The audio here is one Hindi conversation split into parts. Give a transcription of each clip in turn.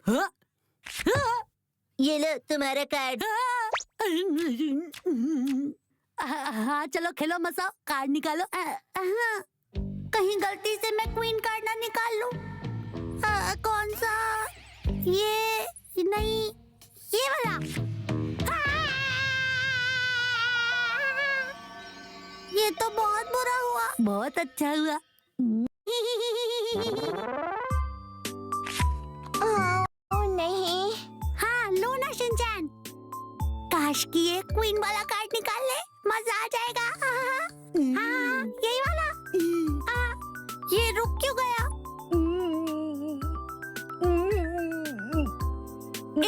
हाँ? ये लो तुम्हारा कार्ड। हाँ चलो खेलो मसाओ, कार्ड निकालो। कहीं गलती से मैं क्वीन कार्ड ना निकाल लूं। कौन सा? ये नहीं, ये वाला। ये तो बहुत बुरा हुआ। बहुत अच्छा हुआ। नहीं। हाँ लो ना शिनचैन, काश कि ये क्वीन वाला कार्ड निकाल ले, मजा आ जाएगा। हाँ यही वाला। ये रुक क्यों गया?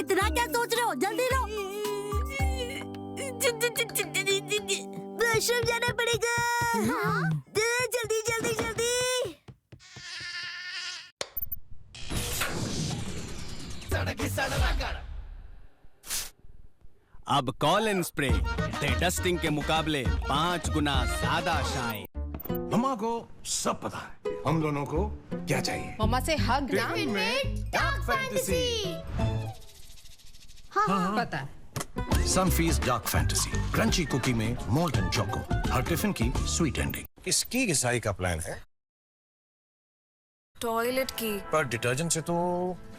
इतना क्या सोच रहे हो, जल्दी लो। वॉशरूम जाना पड़ेगा। हाँ? जल्दी जल्दी जल्दी। अब कॉलिन स्प्रे डस्टिंग के मुकाबले 5 गुना ज्यादा शाइन। मम्मा को सब पता है हम दोनों को क्या चाहिए। मम्मा से हग ना। Dark fantasy. हाँ पता है। Sunfeast Dark Fantasy crunchy cookie में मोल्टन चोको, हर टिफिन की स्वीट एंडिंग। इसकी घिसाई का प्लान है। टॉयलेट की। पर डिटर्जेंट से तो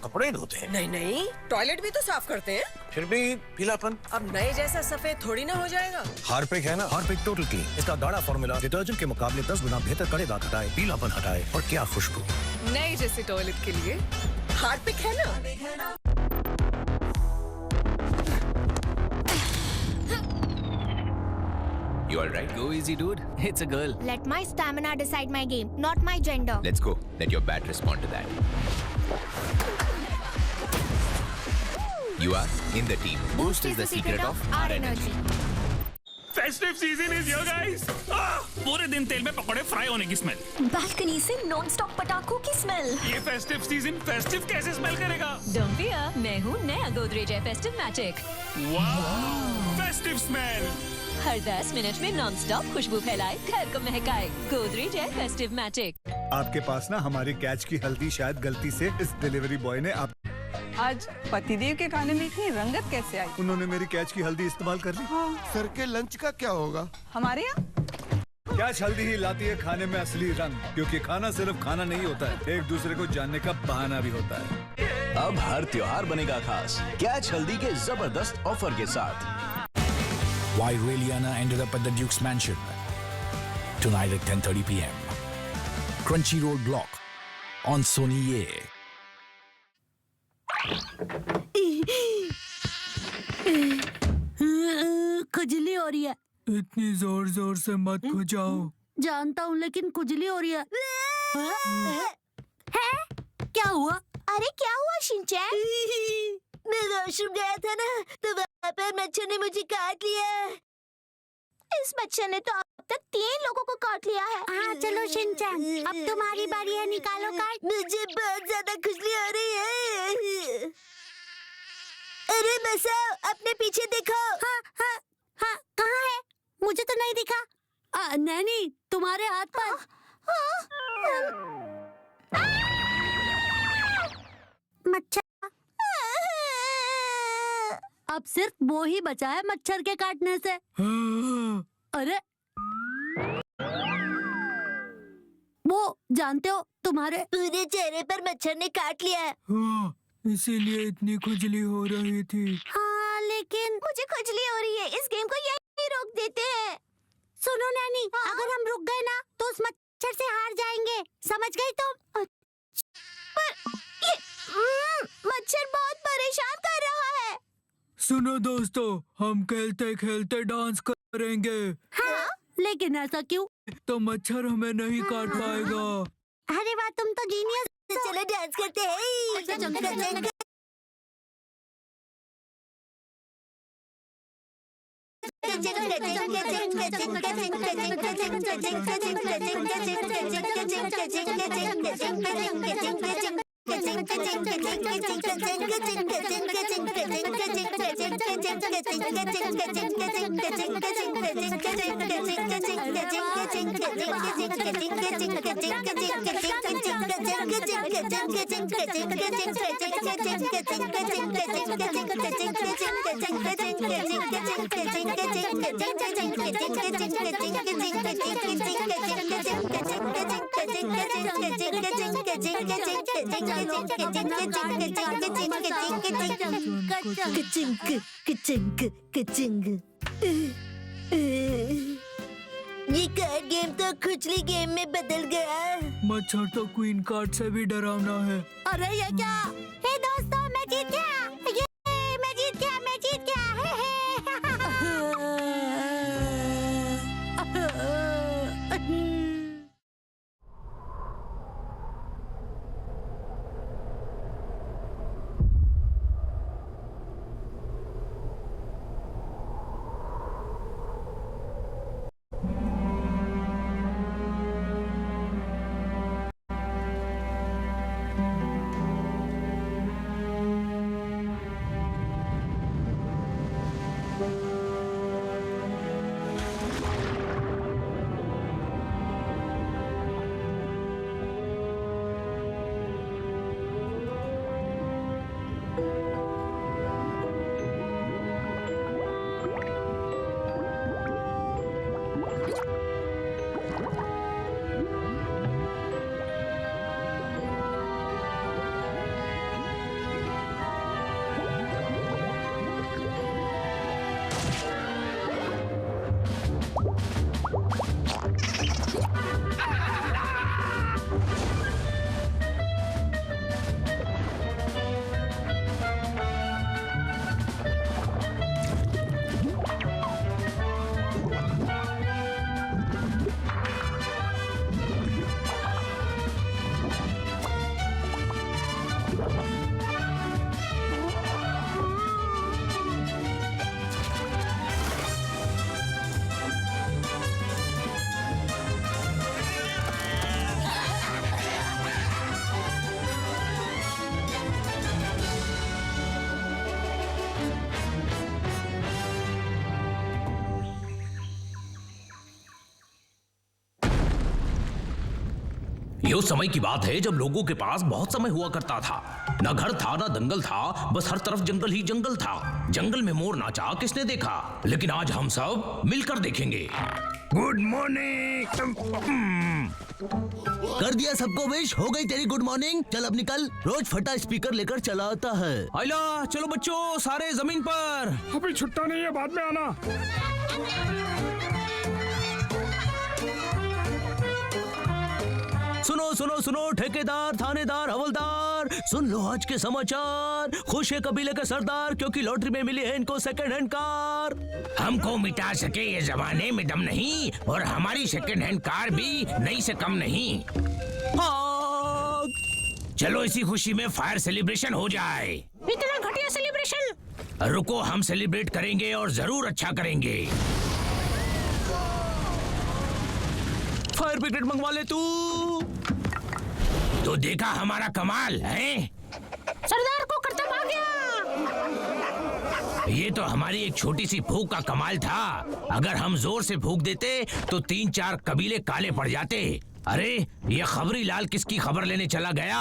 कपड़े ही धोते हैं। नहीं नहीं, टॉयलेट भी तो साफ करते हैं। फिर भी पीलापन। अब नए जैसा सफेद थोड़ी ना हो जाएगा। हार्पिक है ना, हार्पिक टोटल क्लीन। इसका गाढ़ा फॉर्मूला डिटर्जेंट के मुकाबले 10 गुना बेहतर कड़े दाग हटाए, पीलापन हटाए और क्या खुशबू। नए जैसे टॉयलेट के लिए हार्पिक है ना। You all right? Go easy, dude. It's a girl. Let my stamina decide my game, not my gender. Let's go. Let your bat respond to that. You are in the team. Boost is the secret of our energy. Festive season is here guys. पूरे दिन तेल में पकौड़े फ्राई होने की स्मेल, बालकनी से नॉन स्टॉप पटाखों की स्मेल। ये फेस्टिव सीजन फेस्टिव कैसे स्मेल करेगा? डोंट फियर, मैं हूँ नया Godrej air festive magic. Wow, festive smell. हर 10 मिनट में नॉन स्टॉप खुशबू फैलाए, घर को महकाए। Godrej air festive magic. आपके पास ना हमारी कैच की हल्दी शायद गलती से इस डिलीवरी बॉय ने आप आज पतिदेव के खाने में इतनी रंगत कैसे आई? उन्होंने मेरी कैच की हल्दी इस्तेमाल कर ली। सर के लंच का क्या होगा? हमारे यहाँ कैच हल्दी ही लाती है खाने में असली रंग, क्योंकि खाना सिर्फ खाना नहीं होता है, एक दूसरे को जानने का बहाना भी होता है। अब हर त्योहार बनेगा खास कैच हल्दी के जबरदस्त ऑफर के साथ। Why Raeliana ended up at the Duke's mansion tonight at 10:30 p.m. Crunchyroll block on Sony Ye. खुजली हो रही है। इतनी जोर जोर से मत खुजाओ। जानता हूँ लेकिन खुजली हो रही है। है? क्या हुआ? अरे क्या हुआ शिनचैन? मैं वॉशरूम गया था ना, तो वहाँ पर मच्छर ने मुझे काट लिया। इस मच्छर ने तो अब तक 3 लोगों को काट लिया है। हाँ चलो शिनचैन, अब तुम्हारी बारी है, निकालो कार्ड। मुझे बहुत ज्यादा खुजली हो रही है। अरे मसाओ, अपने पीछे देखो। हाँ हाँ हाँ, कहाँ है? मुझे तो नहीं दिखा। नैनी, तुम्हारे हाथ पर। मच्छर। अब सिर्फ वो ही बचा है मच्छर के काटने से। अरे वो जानते हो, तुम्हारे पूरे चेहरे पर मच्छर ने काट लिया है। हाँ, इसीलिए इतनी खुजली हो रही थी। हाँ लेकिन मुझे खुजली हो रही है, इस गेम को यहीं रोक देते हैं। सुनो नैनी, अगर हम रुक गए ना तो उस मच्छर से हार जाएंगे, समझ गई तुम? पर ये मच्छर बहुत परेशान कर रहा है। सुनो दोस्तों, हम खेलते खेलते डांस करेंगे। हाँ? लेकिन ऐसा क्यों? तो मच्छर हमें नहीं काट पाएगा। अरे वाह, तुम तो जीनियस। चलो डांस करते हैं। ये कार्ड गेम तो खुजली गेम में बदल गया। मच्छर तो क्वीन कार्ड से भी डरावना है। अरे ये क्या? हे दोस्तों, मैं जीत गया। ये मैं जीत गया, मैं जीत गया। ये उस समय की बात है जब लोगों के पास बहुत समय हुआ करता था। ना घर था, ना दंगल था, बस हर तरफ जंगल ही जंगल था। जंगल में मोर नाचा किसने देखा, लेकिन आज हम सब मिलकर देखेंगे। Good morning. कर दिया सबको विश, हो गई तेरी गुड मॉर्निंग। चल अब निकल, रोज फटा स्पीकर लेकर चला आता है। आइला, चलो बच्चों सारे जमीन पर। अभी छुट्टा नहीं है, बाद में आना। सुनो सुनो सुनो, ठेकेदार, थानेदार, हवलदार, सुन लो आज के समाचार। खुश है कबीले के सरदार, क्योंकि लॉटरी में मिली है इनको सेकंड हैंड कार। हमको मिटा सके ये जमाने में दम नहीं, और हमारी सेकंड हैंड कार भी नई से कम नहीं। हाँ। चलो इसी खुशी में फायर सेलिब्रेशन हो जाए। इतना घटिया सेलिब्रेशन? रुको, हम सेलिब्रेट करेंगे और जरूर अच्छा करेंगे। फायर ब्रिगेड मंगवा ले तू। तो देखा हमारा कमाल है। सरदार को करतब आ गया। ये तो हमारी एक छोटी सी फूंक का कमाल था। अगर हम जोर से फूंक देते तो 3-4 कबीले काले पड़ जाते। अरे ये खबरी लाल किसकी खबर लेने चला गया?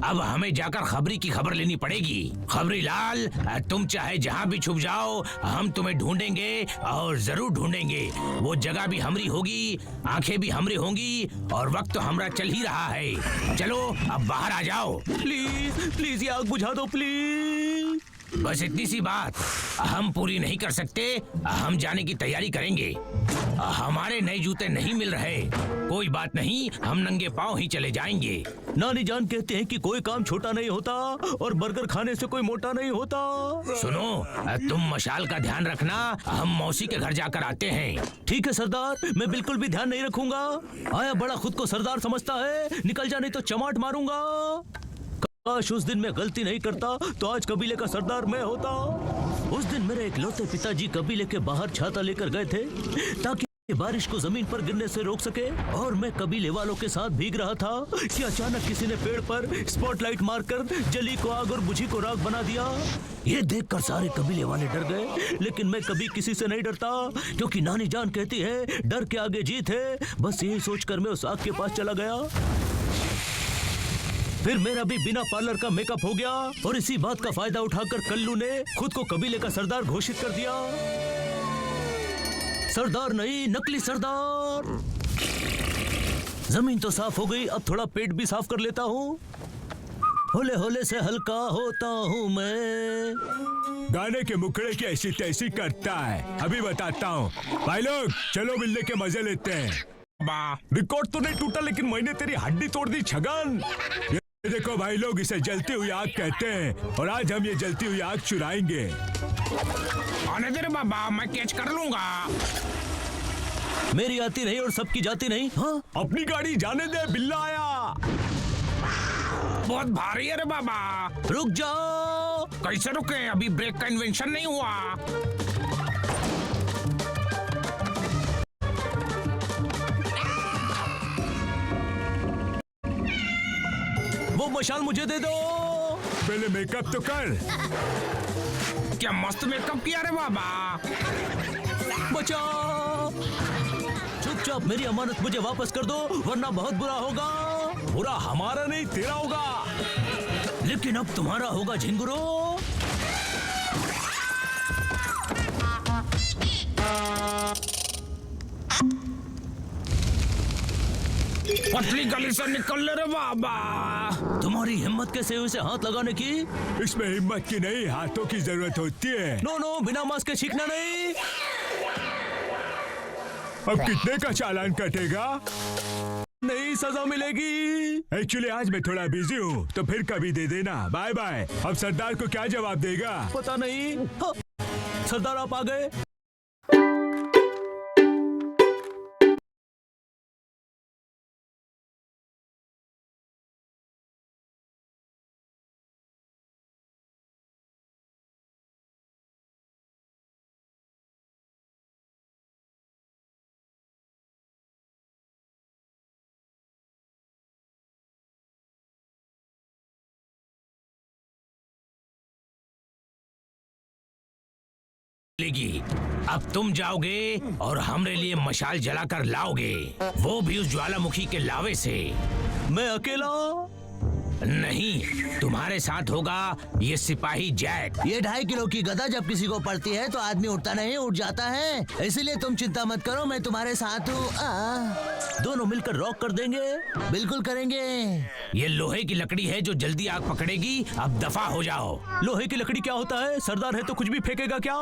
अब हमें जाकर खबरी की खबर लेनी पड़ेगी। खबरी लाल, तुम चाहे जहाँ भी छुप जाओ, हम तुम्हें ढूंढेंगे और जरूर ढूंढेंगे। वो जगह भी हमरी होगी, आंखें भी हमरी होंगी, और वक्त तो हमरा चल ही रहा है। चलो अब बाहर आ जाओ। प्लीज प्लीज ये आग बुझा दो प्लीज। बस इतनी सी बात हम पूरी नहीं कर सकते। हम जाने की तैयारी करेंगे। हमारे नए जूते नहीं मिल रहे। कोई बात नहीं, हम नंगे पांव ही चले जाएंगे। नानी जान कहते हैं कि कोई काम छोटा नहीं होता और बर्गर खाने से कोई मोटा नहीं होता। सुनो, तुम मशाल का ध्यान रखना, हम मौसी के घर जाकर आते हैं। ठीक है सरदार, मैं बिल्कुल भी ध्यान नहीं रखूंगा। आया बड़ा खुद को सरदार समझता है, निकल जा नहीं तो चमाट मारूंगा। काश उस दिन मैं गलती नहीं करता तो आज कबीले का सरदार मैं होता। उस दिन मेरे इकलौते पिताजी कबीले के बाहर छाता लेकर गए थे ताकि बारिश को जमीन पर गिरने से रोक सके। और मैं कबीले वालों के साथ भीग रहा था कि अचानक किसी ने पेड़ पर स्पॉटलाइट मारकर जली को आग और बुझी को राख बना दिया। ये देखकर सारे कबीले वाले डर गए, लेकिन मैं कभी किसी से नहीं डरता, क्योंकि नानी जान कहती है डर के आगे जीत है। बस यही सोचकर मैं उस आग के पास चला गया। फिर मेरा भी बिना पार्लर का मेकअप हो गया और इसी बात का फायदा उठाकर कल्लू ने खुद को कबीले का सरदार घोषित कर दिया। सरदार नहीं, नकली सरदार। जमीन तो साफ हो गई, अब थोड़ा पेट भी साफ कर लेता हूँ। होले होले से हल्का होता हूँ मैं। गाने के मुखड़े की ऐसी तैसी करता है, अभी बताता हूँ। भाई लोग चलो मिलने के मजे लेते हैं। रिकॉर्ड तो नहीं टूटा, लेकिन मैंने तेरी हड्डी तोड़ दी छगन। ये देखो भाई लोग, इसे जलती हुई आग कहते हैं और आज हम ये जलती हुई आग चुराएंगे। आने दे रे बाबा, मैं कैच कर लूंगा। मेरी आती नहीं और सबकी जाती नहीं। हाँ? अपनी गाड़ी जाने दे, बिल्ला आया। बहुत भारी है रे बाबा। रुक जाओ। कैसे रुके, अभी ब्रेक का इन्वेंशन नहीं हुआ। वो मशाल मुझे दे दो। पहले मेकअप तो कर। क्या मस्त मेकअप किया रे बाबा। बचाओ। चुपचाप मेरी अमानत मुझे वापस कर दो, वरना बहुत बुरा होगा। बुरा हमारा नहीं, तेरा होगा। लेकिन अब तुम्हारा होगा झिंगुरो। पतली गली से निकल ले रे बाबा। तुम्हारी हिम्मत कैसे हुई इसे हाथ लगाने की? इसमें हिम्मत की नहीं, हाथों की जरूरत होती है। नो नो, बिना मास्क के छींकना नहीं। अब कितने का चालान कटेगा? नहीं, सजा मिलेगी। एक्चुअली आज मैं थोड़ा बिजी हूँ, तो फिर कभी दे देना। Bye bye. अब सरदार को क्या जवाब देगा? पता नहीं। हाँ, सरदार आप आ गए। अब तुम जाओगे और हमरे लिए मशाल जलाकर लाओगे, वो भी उस ज्वालामुखी के लावे से। मैं अकेला नहीं, तुम्हारे साथ होगा ये सिपाही जैक। ये 2.5 किलो की गदा जब किसी को पड़ती है तो आदमी उठता नहीं, उठ जाता है। इसीलिए तुम चिंता मत करो, मैं तुम्हारे साथ हूँ। दोनों मिलकर रॉक कर देंगे। बिल्कुल करेंगे। ये लोहे की लकड़ी है जो जल्दी आग पकड़ेगी। अब दफा हो जाओ। लोहे की लकड़ी क्या होता है? सरदार है तो कुछ भी फेंकेगा क्या?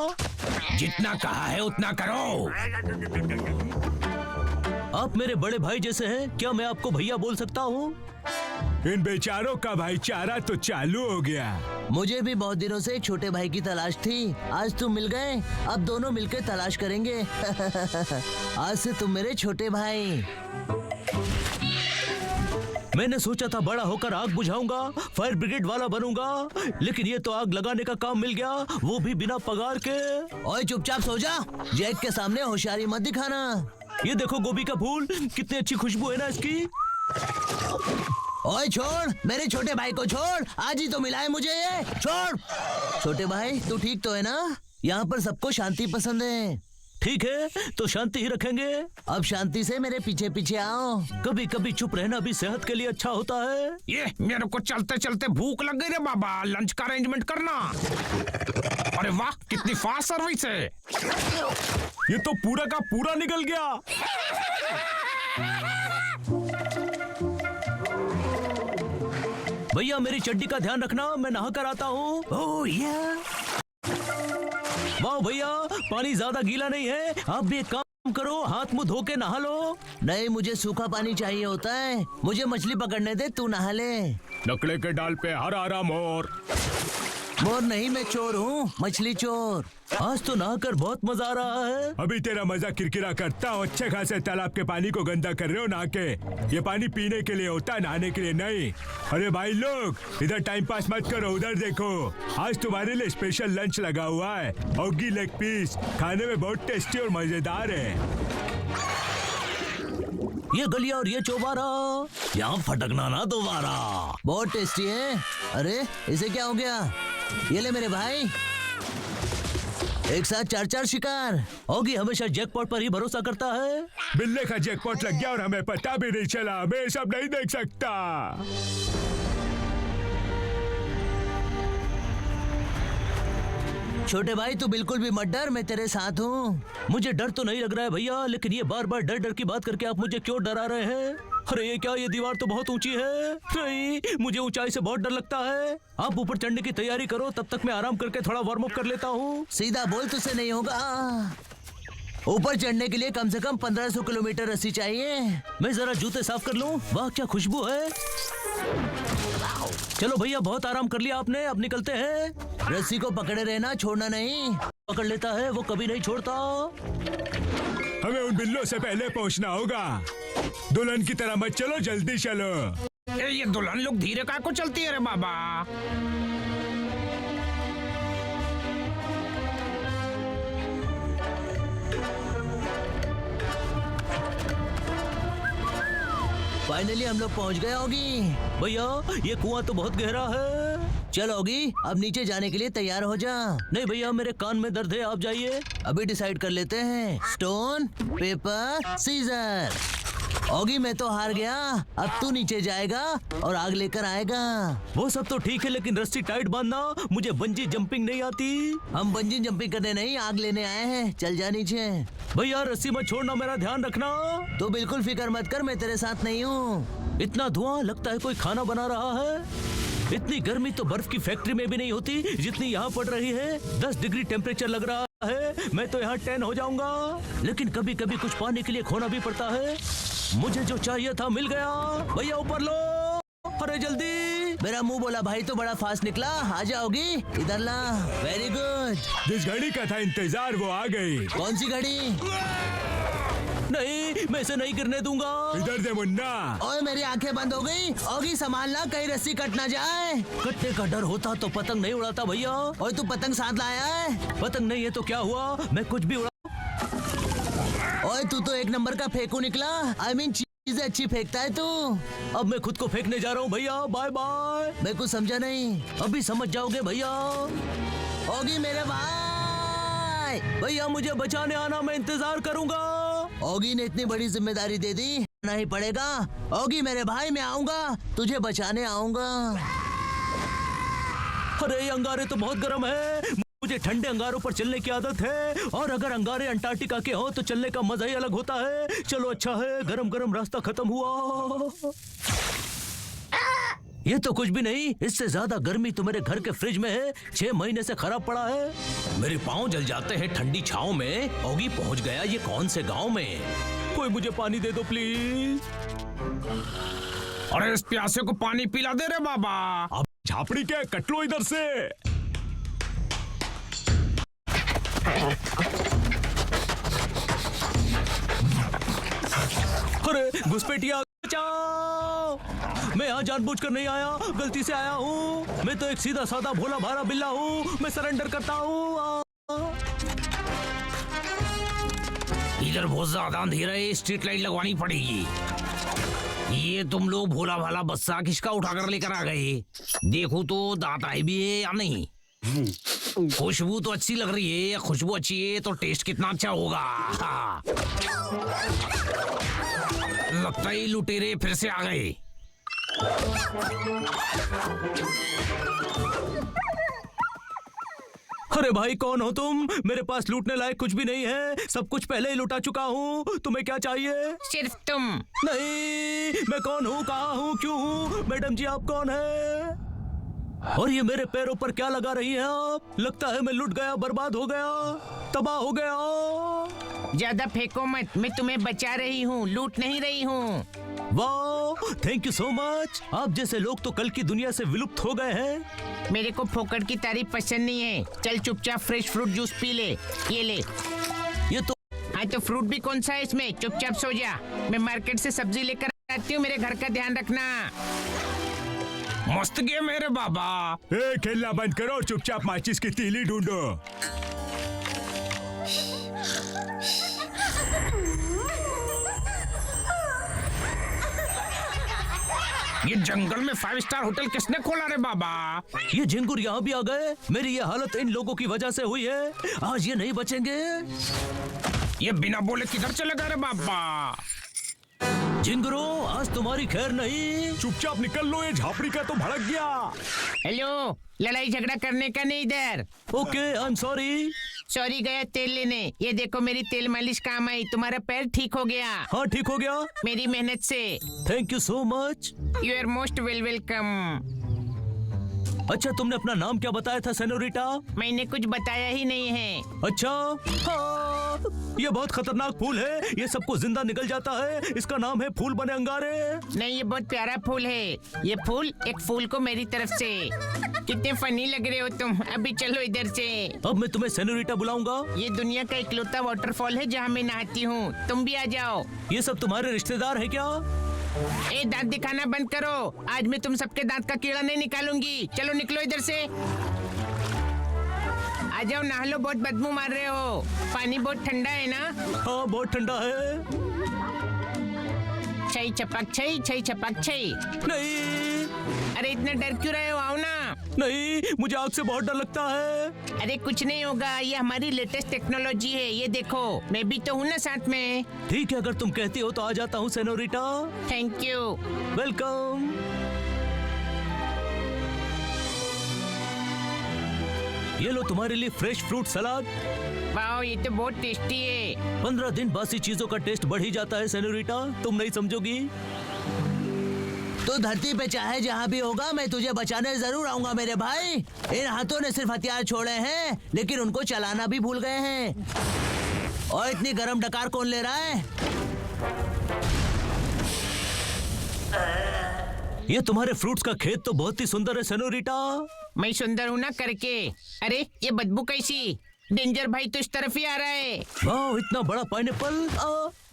जितना कहा है उतना करो। आप मेरे बड़े भाई जैसे हैं, क्या मैं आपको भैया बोल सकता हूँ? इन बेचारों का भाईचारा तो चालू हो गया। मुझे भी बहुत दिनों से एक छोटे भाई की तलाश थी। आज तुम मिल गए, अब दोनों मिलकर तलाश करेंगे। आज से तुम मेरे छोटे भाई। मैंने सोचा था बड़ा होकर आग बुझाऊंगा, फायर ब्रिगेड वाला बनूंगा, लेकिन ये तो आग लगाने का काम मिल गया, वो भी बिना पगार के। ओए चुपचाप सो जा, जैक के सामने होशियारी मत दिखाना। ये देखो गोभी का फूल, कितनी अच्छी खुशबू है ना इसकी। ओए छोड़, मेरे छोटे भाई को छोड़, आज ही तो मिला है मुझे ये। छोड़। छोटे भाई तू ठीक तो है ना? यहाँ पर सबको शांति पसंद है। ठीक है, तो शांति ही रखेंगे। अब शांति से मेरे पीछे पीछे आओ। कभी कभी चुप रहना भी सेहत के लिए अच्छा होता है। ये मेरे को चलते चलते भूख लग गई रे बाबा, लंच का अरेंजमेंट करना। अरे वाह, कितनी फास्ट सर्विस है। ये तो पूरा का पूरा निकल गया। भैया मेरी चड्डी का ध्यान रखना, मैं नहा कर आता हूँ। ओह या। वाह भैया, पानी ज्यादा गीला नहीं है। आप भी एक काम करो, हाथ मुंह धो के नहा लो। नहीं, मुझे सूखा पानी चाहिए होता है। मुझे मछली पकड़ने दे, तू नहा ले। नकले के डाल पे हरा हरा मोर। मोर नहीं, मैं चोर हूँ, मछली चोर। आज तो नहाकर बहुत मजा आ रहा है। अभी तेरा मजा किरकिरा करता हूँ। अच्छे खासे तालाब के पानी को गंदा कर रहे हो नहा के। ये पानी पीने के लिए होता है, नहाने के लिए नहीं। अरे भाई लोग, इधर टाइम पास मत करो, उधर देखो। आज तुम्हारे लिए स्पेशल लंच लगा हुआ है। औगी लेग पीस खाने में बहुत टेस्टी और मजेदार है। ये गलिया और ये चौबारा, यहाँ फटकना ना दोबारा। बहुत टेस्टी है। अरे इसे क्या हो गया? ये ले मेरे भाई, एक साथ 4-4 शिकार। ऑगी हमेशा जैकपॉट पर ही भरोसा करता है। बिल्ले का जैकपॉट लग गया और हमें पता भी नहीं चला। मैं ये सब नहीं देख सकता। छोटे भाई तू बिल्कुल भी मत डर, मैं तेरे साथ हूँ। मुझे डर तो नहीं लग रहा है भैया, लेकिन ये बार बार डर डर की बात करके आप मुझे क्यों डरा रहे हैं? अरे ये क्या, ये दीवार तो बहुत ऊंची है। नहीं, मुझे ऊंचाई से बहुत डर लगता है। आप ऊपर चढ़ने की तैयारी करो, तब तक मैं आराम करके थोड़ा वार्म अप कर लेता हूँ। सीधा बोल, तुझसे नहीं होगा। ऊपर चढ़ने के लिए कम से कम 1500 किलोमीटर रस्सी चाहिए। मैं जरा जूते साफ कर लूँ। वाह क्या खुशबू है। चलो भैया, बहुत आराम कर लिया आपने, अब निकलते हैं। रस्सी को पकड़े रहना, छोड़ना नहीं। पकड़ लेता है, वो कभी नहीं छोड़ता। हमें उन बिल्लों से पहले पहुंचना होगा। दुल्हन की तरह मत चलो, जल्दी चलो। ये दुल्हन लोग धीरे का को चलती है रे बाबा। फाइनली हम लोग पहुंच गए होगी। भैया ये कुआं तो बहुत गहरा है। चल होगी, अब नीचे जाने के लिए तैयार हो जा। नहीं भैया, मेरे कान में दर्द है, आप जाइए। अभी डिसाइड कर लेते हैं। Stone paper scissor. होगी मैं तो हार गया, अब तू नीचे जाएगा और आग लेकर आएगा। वो सब तो ठीक है, लेकिन रस्सी टाइट बांधना। मुझे बंजी जंपिंग नहीं आती। हम बंजी जंपिंग करने नहीं, आग लेने आए हैं। चल जा नीचे। भैया रस्सी मत छोड़ना, मेरा ध्यान रखना। तो बिल्कुल फिक्र मत कर, मैं तेरे साथ नहीं हूँ। इतना धुआं, लगता है कोई खाना बना रहा है। इतनी गर्मी तो बर्फ की फैक्ट्री में भी नहीं होती जितनी यहाँ पड़ रही है। 10 डिग्री टेम्परेचर लग रहा है। मैं तो यहाँ 10 हो जाऊंगा। लेकिन कभी कभी कुछ पाने के लिए खोना भी पड़ता है। मुझे जो चाहिए था मिल गया। भैया ऊपर लो, अरे जल्दी। मेरा मुंह बोला भाई तो बड़ा फास्ट निकला। आ जाओगी, इधर ला। Very good. जिस घड़ी का था इंतजार वो आ गई। कौन सी घड़ी? नहीं, मैं इसे नहीं गिरने दूंगा। इधर दे मुन्ना। ओए मेरी आंखें बंद हो गई। होगी संभालना, कहीं रस्सी कट ना जाए। कटने का डर होता तो पतंग नहीं उड़ाता भैया। और तू पतंग साथ लाया है? पतंग नहीं है तो क्या हुआ, मैं कुछ भी उड़ा। ओए तू तो एक नंबर का फेंकू निकला। I mean, चीजें अच्छी फेंकता है तू। अब मैं खुद को फेंकने जा रहा हूँ भैया, बाय बाय। मैं कुछ समझा नहीं। अभी समझ जाओगे भैया। होगी मेरे भाई। भैया मुझे बचाने आना, मैं इंतजार करूंगा। होगी ने इतनी बड़ी जिम्मेदारी दे दी, नहीं पड़ेगा। होगी मेरे भाई, मैं आऊंगा, तुझे बचाने आऊंगा। अरे ये अंगारे तो बहुत गर्म है। मुझे ठंडे अंगारों पर चलने की आदत है, और अगर अंगारे अंटार्कटिका के हो तो चलने का मजा ही अलग होता है। चलो अच्छा है, गरम गरम रास्ता खत्म हुआ। ये तो कुछ भी नहीं, इससे ज्यादा गर्मी तो मेरे घर के फ्रिज में है। 6 महीने से खराब पड़ा है। मेरे पाँव जल जाते हैं ठंडी छाँव में। होगी पहुंच गया ये कौन से गांव में? कोई मुझे पानी दे दो प्लीज। अरे इस प्यासे को पानी पिला दे रे बाबा। अब झापड़ी के कट लो इधर से। अरे घुसपैठिया बचाओ। मैं यहाँ जानबूझकर नहीं आया, गलती से आया हूँ। मैं तो एक सीधा साधा भोला भाला बिल्ला हूँ। मैं सरेंडर करता हूँ। इधर बहुत ज्यादा अंधेरा है, स्ट्रीट लाइट लगवानी पड़ेगी। ये तुम लोग भोला भाला बस्सा किसका उठाकर लेकर आ गए? देखो तो दांत आए भी है या नहीं। खुशबू तो अच्छी लग रही है। खुशबू अच्छी है तो टेस्ट कितना अच्छा होगा। लगता है लुटेरे फिर से आ गए। अरे भाई कौन हो तुम? मेरे पास लूटने लायक कुछ भी नहीं है। सब कुछ पहले ही लुटा चुका हूँ। तुम्हें क्या चाहिए? सिर्फ तुम। नहीं, मैं कौन हूँ, कहाँ हूँ, क्यों हूँ? मैडम जी आप कौन है? और ये मेरे पैरों पर क्या लगा रही हैं आप? लगता है मैं लुट गया, बर्बाद हो गया, तबाह हो गया। ज्यादा फेंको मत, मैं तुम्हें बचा रही हूँ, लूट नहीं रही हूँ। वाह, थैंक यू सो मच। आप जैसे लोग तो कल की दुनिया से विलुप्त हो गए हैं। मेरे को फोकट की तारीफ पसंद नहीं है। चल चुपचाप फ्रेश फ्रूट जूस पी ले। ये ले। ये तो हाँ तो फ्रूट भी कौन सा है इसमें? चुपचाप सो जा। मैं मार्केट से सब्जी लेकर आती हूँ, मेरे घर का ध्यान रखना। मस्त गेम है रे बाबा। खेलना बंद करो, चुपचाप माचिस की तीली ढूंढो। ये जंगल में 5 स्टार होटल किसने खोला रे बाबा? ये झिंगुर यहाँ भी आ गए। मेरी ये हालत इन लोगों की वजह से हुई है। आज ये नहीं बचेंगे। ये बिना बोले किधर चले गए रे बाबा? झिंगुरो, आज तुम्हारी खैर नहीं। चुपचाप निकल लो, ये झापड़ी का तो भड़क गया। हेलो, लड़ाई झगड़ा करने का नहीं इधर। Okay, I am sorry. Sorry गया तेल लेने। ये देखो मेरी तेल मालिश काम आई। तुम्हारा पैर ठीक हो गया। हाँ, ठीक हो गया मेरी मेहनत से। Thank you so much. You are most welcome. अच्छा, तुमने अपना नाम क्या बताया था सेनोरिटा? मैंने कुछ बताया ही नहीं है। अच्छा, हाँ, ये बहुत खतरनाक फूल है। ये सबको जिंदा निकल जाता है। इसका नाम है फूल बने अंगारे। नहीं, ये बहुत प्यारा फूल है। ये फूल एक फूल को मेरी तरफ से। कितने फनी लग रहे हो तुम। अभी चलो इधर से। अब मैं तुम्हें सेनोरिटा बुलाऊंगा। ये दुनिया का इकलौता वाटरफॉल है जहाँ मैं नहाती हूँ। तुम भी आ जाओ। ये सब तुम्हारे रिश्तेदार हैं क्या? ए, दांत दिखाना बंद करो। आज मैं तुम सबके दांत का कीड़ा नहीं निकालूंगी। चलो निकलो इधर से। आ जाओ, नहा लो। बहुत बदबू मार रहे हो। पानी बहुत ठंडा है ना? हाँ, बहुत ठंडा है। छई छपक छई, छई छपक छई। नहीं। अरे इतना डर क्यों रहे हो? आओ ना। नहीं, मुझे आग से बहुत डर लगता है। अरे कुछ नहीं होगा। ये हमारी लेटेस्ट टेक्नोलॉजी है। ये देखो, मैं भी तो हूँ ना साथ में। ठीक है, अगर तुम कहती हो तो आ जाता हूँ सेनोरिटा। Thank you. वेलकम। ये लो तुम्हारे लिए फ्रेश फ्रूट सलाद। वाह, ये तो बहुत टेस्टी है। 15 दिन बासी चीजों का टेस्ट बढ़ ही जाता है सेनोरिटा। तुम नहीं समझोगी। तो धरती पे चाहे जहाँ भी होगा, मैं तुझे बचाने जरूर आऊंगा मेरे भाई। इन हाथों ने सिर्फ हथियार छोड़े हैं, लेकिन उनको चलाना भी भूल गए हैं। और इतनी गरम डकार कौन ले रहा है? ये तुम्हारे फ्रूट्स का खेत तो बहुत ही सुंदर है सेनोरिटा। मैं सुंदर हूँ ना करके। अरे ये बदबू कैसी? डेंजर भाई तो इस तरफ ही आ रहा है। वाह, इतना बड़ा पाइनएप्पल।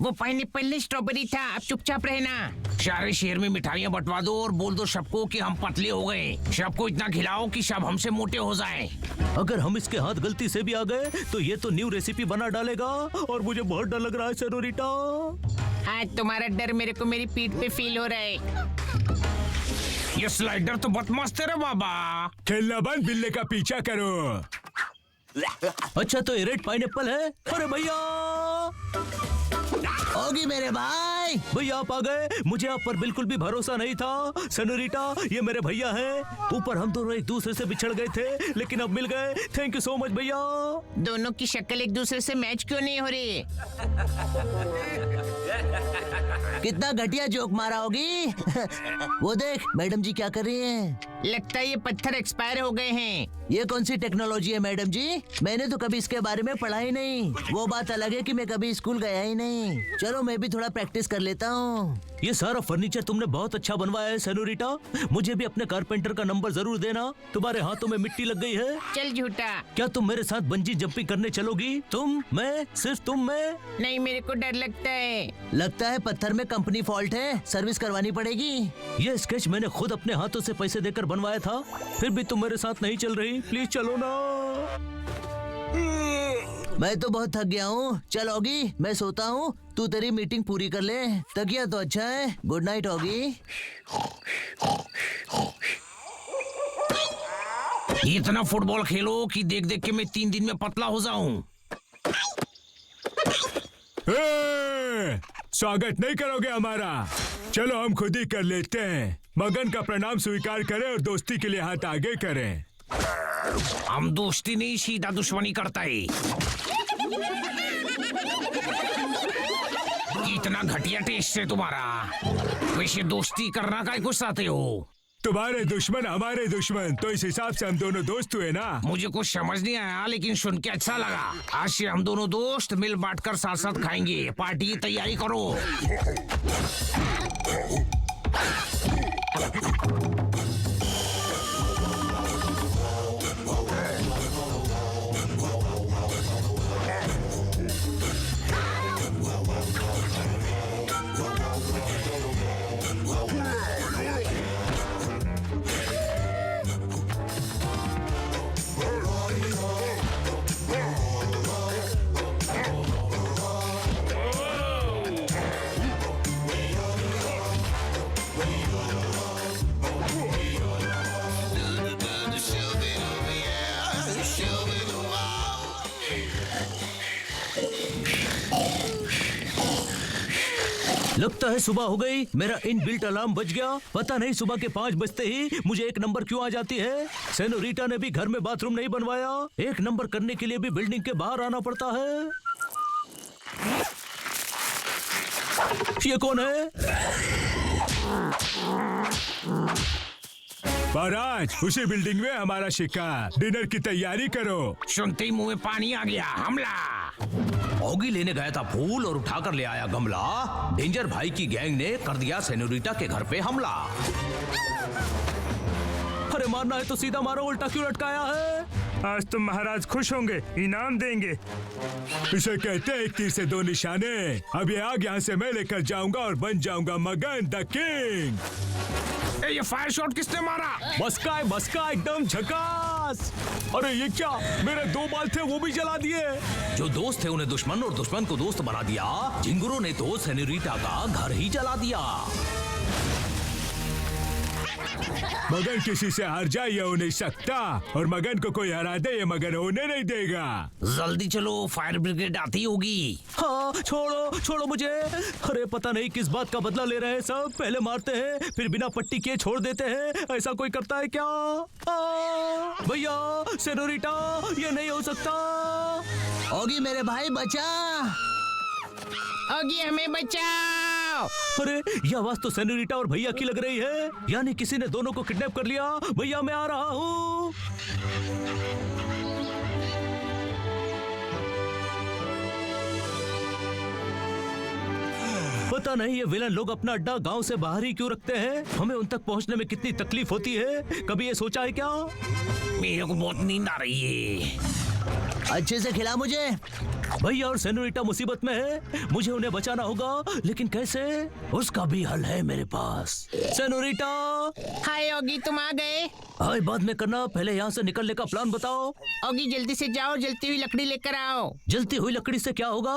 वो पाइनएप्पल नहीं, स्ट्रॉबेरी था। अब चुपचाप रहना। सारे शहर में मिठाइयाँ बंटवा दो और बोल दो सबको कि हम पतले हो गए। सबको इतना खिलाओ कि सब हमसे मोटे हो जाएं। अगर हम इसके हाथ गलती से भी आ गए तो ये तो न्यू रेसिपी बना डालेगा और मुझे बहुत डर लग रहा है सेनोरिटा। आज तुम्हारा डर मेरे को मेरी पीठ पे फील हो रहा है। ये स्लाइडर तो बहुत मस्त है रे बाबा। खेलना बंद, बिल्ले का पीछा करो। अच्छा, तो ये रेड पाइनएप्पल है। अरे भैया, होगी मेरे भाई। भैया आप आ गए। मुझे आप पर बिल्कुल भी भरोसा नहीं था सेनोरिटा। ये मेरे भैया हैं। ऊपर हम दोनों एक दूसरे से बिछड़ गए थे, लेकिन अब मिल गए। थैंक यू सो मच भैया। दोनों की शक्ल एक दूसरे से मैच क्यों नहीं हो रही? कितना घटिया जोक मारा होगी। वो देख, मैडम जी क्या कर रही हैं? लगता है ये पत्थर एक्सपायर हो गए हैं। ये कौन सी टेक्नोलॉजी है मैडम जी? मैंने तो कभी इसके बारे में पढ़ा ही नहीं। वो बात अलग है कि मैं कभी स्कूल गया ही नहीं। चलो मैं भी थोड़ा प्रैक्टिस कर लेता हूँ। ये सारा फर्नीचर तुमने बहुत अच्छा बनवाया है सेनोरिटा। मुझे भी अपने कारपेंटर का नंबर जरूर देना। तुम्हारे हाथों में मिट्टी लग गई है। चल झूठा। क्या तुम मेरे साथ बंजी जंपिंग करने चलोगी? तुम, मैं, सिर्फ तुम, मैं? नहीं, मेरे को डर लगता है। लगता है पत्थर में कंपनी फॉल्ट है, सर्विस करवानी पड़ेगी। ये स्केच मैंने खुद अपने हाथों से पैसे देकर बनवाया था, फिर भी तुम मेरे साथ नहीं चल रही। प्लीज चलो ना। मैं तो बहुत थक गया हूँ। चल होगी, मैं सोता हूँ। तू तेरी मीटिंग पूरी कर ले। तकिया तो अच्छा है। गुड नाइट होगी। इतना फुटबॉल खेलो कि देख देख के मैं 3 दिन में पतला हो जाऊं। स्वागत नहीं करोगे हमारा? चलो हम खुद ही कर लेते हैं। मगन का प्रणाम स्वीकार करें और दोस्ती के लिए हाथ आगे करें। हम दोस्ती नहीं, सीधा दुश्मनी करता है। इतना घटिया टेस्ट है तुम्हारा। वैसे दोस्ती करना का गुस्सा आते हो? तुम्हारे दुश्मन हमारे दुश्मन, तो इस हिसाब से हम दोनों दोस्त हुए ना। मुझे कुछ समझ नहीं आया, लेकिन सुन के अच्छा लगा। आज से हम दोनों दोस्त मिल बांट कर साथ साथ खाएंगे। पार्टी की तैयारी करो। लगता है सुबह हो गई। मेरा इनबिल्ट अलार्म बज गया। पता नहीं सुबह के 5 बजते ही मुझे 1 नंबर क्यों आ जाती है। सेनोरिटा ने भी घर में बाथरूम नहीं बनवाया। 1 नंबर करने के लिए भी बिल्डिंग के बाहर आना पड़ता है। ये कौन है? महाराज, उसी बिल्डिंग में हमारा शिकार। डिनर की तैयारी करो। सुनते ही मुंह में पानी आ गया। हमला। ऑगी लेने गया था फूल और उठाकर ले आया गमला। डेंजर भाई की गैंग ने कर दिया सेनोरिटा के घर पे हमला। अरे मारना है तो सीधा मारो, उल्टा क्यों लटकाया है? आज तो महाराज खुश होंगे, इनाम देंगे। इसे कहते हैं 1 तीर से 2 निशाने। अब ये आग यहाँ से मैं लेकर जाऊंगा और बन जाऊंगा मगन द किंग। ये फायर शॉट किसने मारा? मस्का एकदम झकास। अरे ये क्या, मेरे 2 बाल थे वो भी जला दिए। जो दोस्त थे उन्हें दुश्मन और दुश्मन को दोस्त बना दिया। झिंगुरों ने तो सेनोरिटा का घर ही जला दिया। मगन किसी से हार जाए ये हो नहीं सकता, और मगन को कोई हरा दे ये मगन होने नहीं देगा। जल्दी चलो, फायर ब्रिगेड आती होगी। हाँ, छोड़ो मुझे। अरे पता नहीं किस बात का बदला ले रहे हैं सब। पहले मारते हैं फिर बिना पट्टी किए छोड़ देते हैं। ऐसा कोई करता है क्या? भैया, सेनोरिटा, ये नहीं हो सकता। ऑगी मेरे भाई बचा। ऑगी हमें बचाओ। अरे ये आवाज तो सेनोरिटा और भैया की लग रही है। यानी किसी ने दोनों को किडनैप कर लिया। भैया मैं आ रहा हूँ। पता नहीं ये विलन लोग अपना अड्डा गांव से बाहर ही क्यों रखते हैं। हमें उन तक पहुंचने में कितनी तकलीफ होती है, कभी ये सोचा है क्या? मेरे को बहुत नींद आ रही है। अच्छे से खिला मुझे। भैया और सेनोरिटा मुसीबत में है। मुझे उन्हें बचाना होगा, लेकिन कैसे? उसका भी हल है मेरे पास। सेनोरिटा। हाय ऑगी, तुम आ गए? हाय बाद में करना, पहले यहाँ से निकलने का प्लान बताओ। ऑगी जल्दी से जाओ, जलती हुई लकड़ी लेकर आओ। जलती हुई लकड़ी से क्या होगा?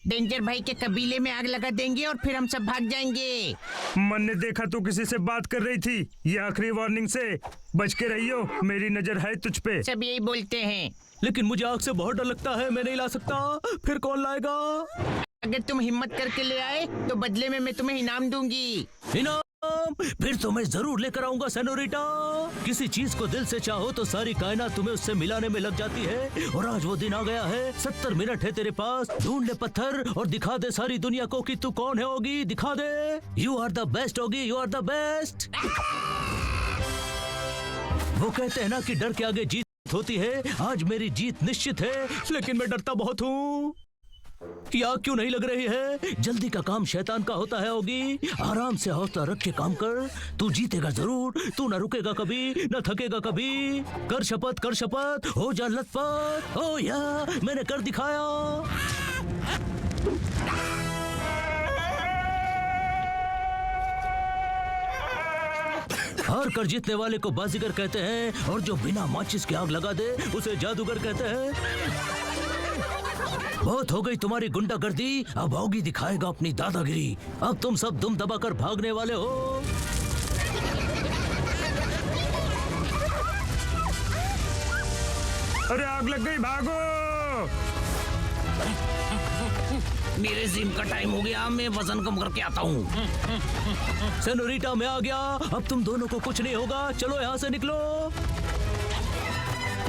डेंजर भाई के कबीले में आग लगा देंगे और फिर हम सब भाग जाएंगे। मन ने देखा तू किसी से बात कर रही थी। ये आखिरी वार्निंग से बच के रहियो, मेरी नजर है तुझ पे। सब यही बोलते हैं। लेकिन मुझे आग से बहुत डर लगता है, मैं नहीं ला सकता। फिर कौन लाएगा? अगर तुम हिम्मत करके ले आए तो बदले में मैं तुम्हें इनाम दूंगी। इनाम? फिर तो मैं जरूर लेकर आऊंगा सेनोरिटा। किसी चीज को दिल से चाहो तो सारी कायनात तुम्हें उससे मिलाने में लग जाती है। और आज वो दिन आ गया है। 70 मिनट है तेरे पास। ढूंढ ले पत्थर और दिखा दे सारी दुनिया को कि तू कौन है। होगी दिखा दे। यू आर द बेस्ट होगी, यू आर द बेस्ट। वो कहते हैं ना कि डर के आगे जीत होती है। आज मेरी जीत निश्चित है, लेकिन मैं डरता बहुत हूँ। या क्यों नहीं लग रही है? जल्दी का काम शैतान का होता है। होगी आराम से हौसला रख के काम कर। तू जीतेगा जरूर। तू न रुकेगा कभी, न थकेगा कभी। कर शपथ, हो जा लथपथ। ओ या मैंने कर दिखाया। हार कर जीतने वाले को बाजीगर कहते हैं, और जो बिना माचिस की आग लगा दे उसे जादूगर कहते हैं। बहुत हो गई तुम्हारी गुंडागर्दी, अब ऑगी दिखाएगा अपनी दादागिरी। अब तुम सब दुम दबाकर भागने वाले हो। अरे आग लग गई, भागो। मेरे जिम का टाइम हो गया, मैं वजन कम करके आता हूँ। सेनोरिटा मैं आ गया। अब तुम दोनों को कुछ नहीं होगा। चलो यहाँ से निकलो।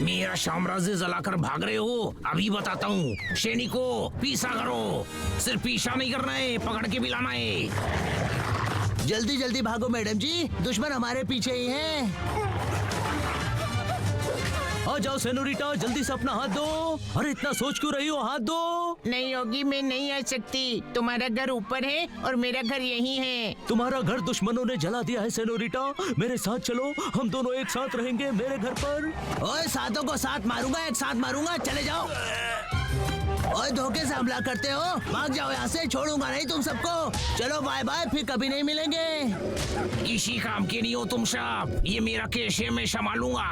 मेरा साम्राज्य जलाकर भाग रहे हो? अभी बताता हूँ। सैनिकों पीछा करो। सिर्फ पीछा नहीं करना है, पकड़ के भी लाना है। जल्दी जल्दी भागो मैडम जी, दुश्मन हमारे पीछे ही है। आ जाओ सेनोरिटा, जल्दी से अपना हाथ दो। अरे इतना सोच क्यों रही हो? हाथ दो। नहीं होगी, मैं नहीं आ सकती। तुम्हारा घर ऊपर है और मेरा घर यहीं है। तुम्हारा घर दुश्मनों ने जला दिया है सेनोरिटा। मेरे साथ चलो, हम दोनों एक साथ रहेंगे मेरे घर पर। ओए सातों को साथ मारूंगा, एक साथ मारूंगा। चले जाओ। ओए धोखे से हमला करते हो, भाग जाओ यहाँ से। छोड़ूंगा नहीं तुम सबको। चलो बाय बाय, फिर कभी नहीं मिलेंगे। इसी काम के नहीं हो तुम सब। ये मेरा केस है, मैं संभालूंगा।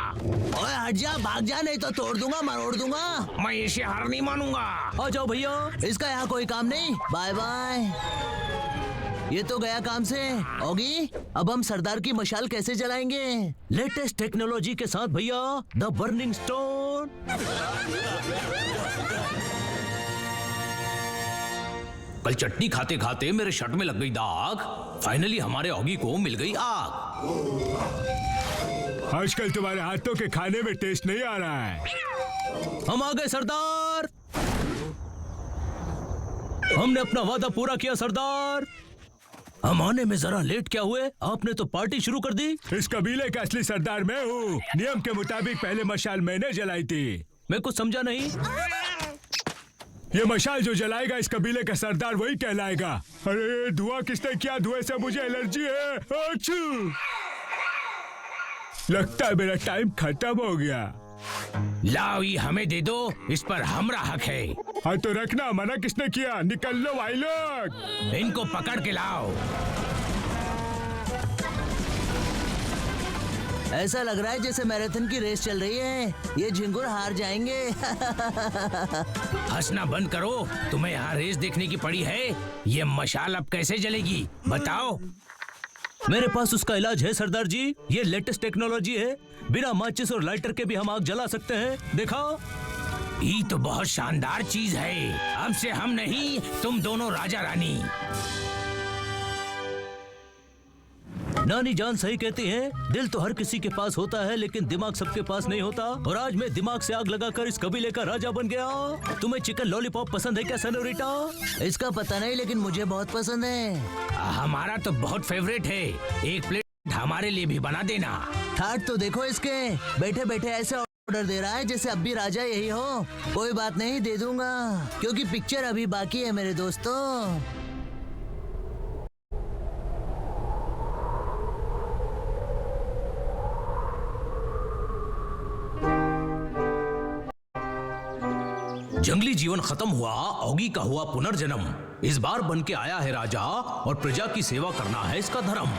ओए हट जा, भाग जा, नहीं तो तोड़ दूंगा, मरोड़ दूंगा। मैं इसे हार नहीं मानूंगा। आ जाओ भैया, इसका यहाँ कोई काम नहीं। Bye bye. ये तो गया काम से। ऑगी अब हम सरदार की मशाल कैसे जलाएंगे? लेटेस्ट टेक्नोलॉजी के साथ भैया, द बर्निंग स्टोन। कल चटनी खाते खाते मेरे शर्ट में लग गई दाग। फाइनली हमारे ऑगी को मिल गई आग। आजकल तुम्हारे हाथों के खाने में टेस्ट नहीं आ रहा है। हम आ गए सरदार। हमने अपना वादा पूरा किया सरदार। हम आने में जरा लेट क्या हुए, आपने तो पार्टी शुरू कर दी। इस कबीले का असली सरदार मैं हूँ। नियम के मुताबिक पहले मशाल मैंने जलाई थी। मैं कुछ समझा नहीं। ये मशाल जो जलाएगा इस कबीले का सरदार वही कहलाएगा। अरे धुआं किसने किया? धुएं से मुझे एलर्जी है। अच्छू! लगता है मेरा टाइम खत्म हो गया। लाओ ये हमें दे दो, इस पर हमरा हक है। हाँ तो रखना, मना किसने किया? निकल लो भाई लोग। इनको पकड़ के लाओ। ऐसा लग रहा है जैसे मैराथन की रेस चल रही है। ये झिंगुर हार जाएंगे। हंसना बंद करो। तुम्हें यहाँ रेस देखने की पड़ी है। ये मशाल अब कैसे जलेगी बताओ? मेरे पास उसका इलाज है सरदार जी। ये लेटेस्ट टेक्नोलॉजी है। बिना माचिस और लाइटर के भी हम आग जला सकते हैं। देखा? ये तो बहुत शानदार चीज है। अब से हम नहीं, तुम दोनों राजा रानी। नानी जान सही कहती हैं, दिल तो हर किसी के पास होता है लेकिन दिमाग सबके पास नहीं होता। और आज मैं दिमाग से आग लगाकर इस कबीले का राजा बन गया। तुम्हें चिकन लॉलीपॉप पसंद है क्या सेनोरिटा? इसका पता नहीं लेकिन मुझे बहुत पसंद है। हमारा तो बहुत फेवरेट है। एक प्लेट हमारे लिए भी बना देना। ठाट तो देखो इसके, बैठे बैठे ऐसे ऑर्डर दे रहा है जैसे अब भी राजा यही हो। कोई बात नहीं, दे दूंगा क्योंकि पिक्चर अभी बाकी है मेरे दोस्तों। जंगली जीवन खत्म हुआ, ऑगी का हुआ पुनर्जन्म। इस बार बन के आया है राजा और प्रजा की सेवा करना है इसका धर्म।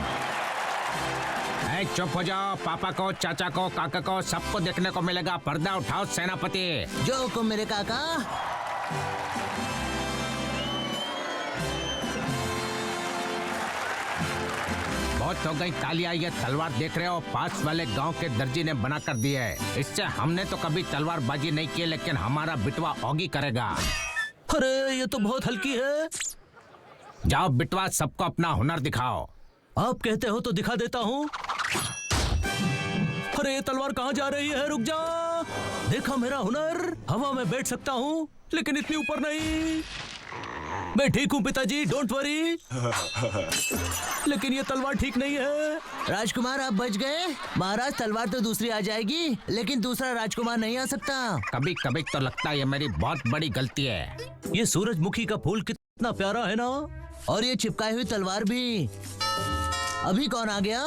चुप हो जाओ। पापा को, चाचा को, काका को सबको देखने को मिलेगा। पर्दा उठाओ सेनापति। जो हुकुम मेरे काका। बहुत हो गई तालियां। ये तलवार देख रहे हो, पास वाले गांव के दर्जी ने बना कर दी है। इससे हमने तो कभी तलवारबाजी नहीं की, लेकिन हमारा बिटवा ऑगी करेगा। अरे ये तो बहुत हल्की है। जाओ बिटवा, सबको अपना हुनर दिखाओ। आप कहते हो तो दिखा देता हूँ। अरे ये तलवार कहाँ जा रही है? रुक जा। देखा मेरा हुनर? हवा में बैठ सकता हूँ लेकिन इतनी ऊपर नहीं। मैं ठीक हूँ पिताजी, डोंट वरी। लेकिन ये तलवार ठीक नहीं है। राजकुमार आप बच गए। महाराज तलवार तो दूसरी आ जाएगी लेकिन दूसरा राजकुमार नहीं आ सकता। कभी कभी तो लगता है ये मेरी बहुत बड़ी गलती है। ये सूरजमुखी का फूल कितना प्यारा है ना। और ये चिपकाई हुई तलवार भी। अभी कौन आ गया?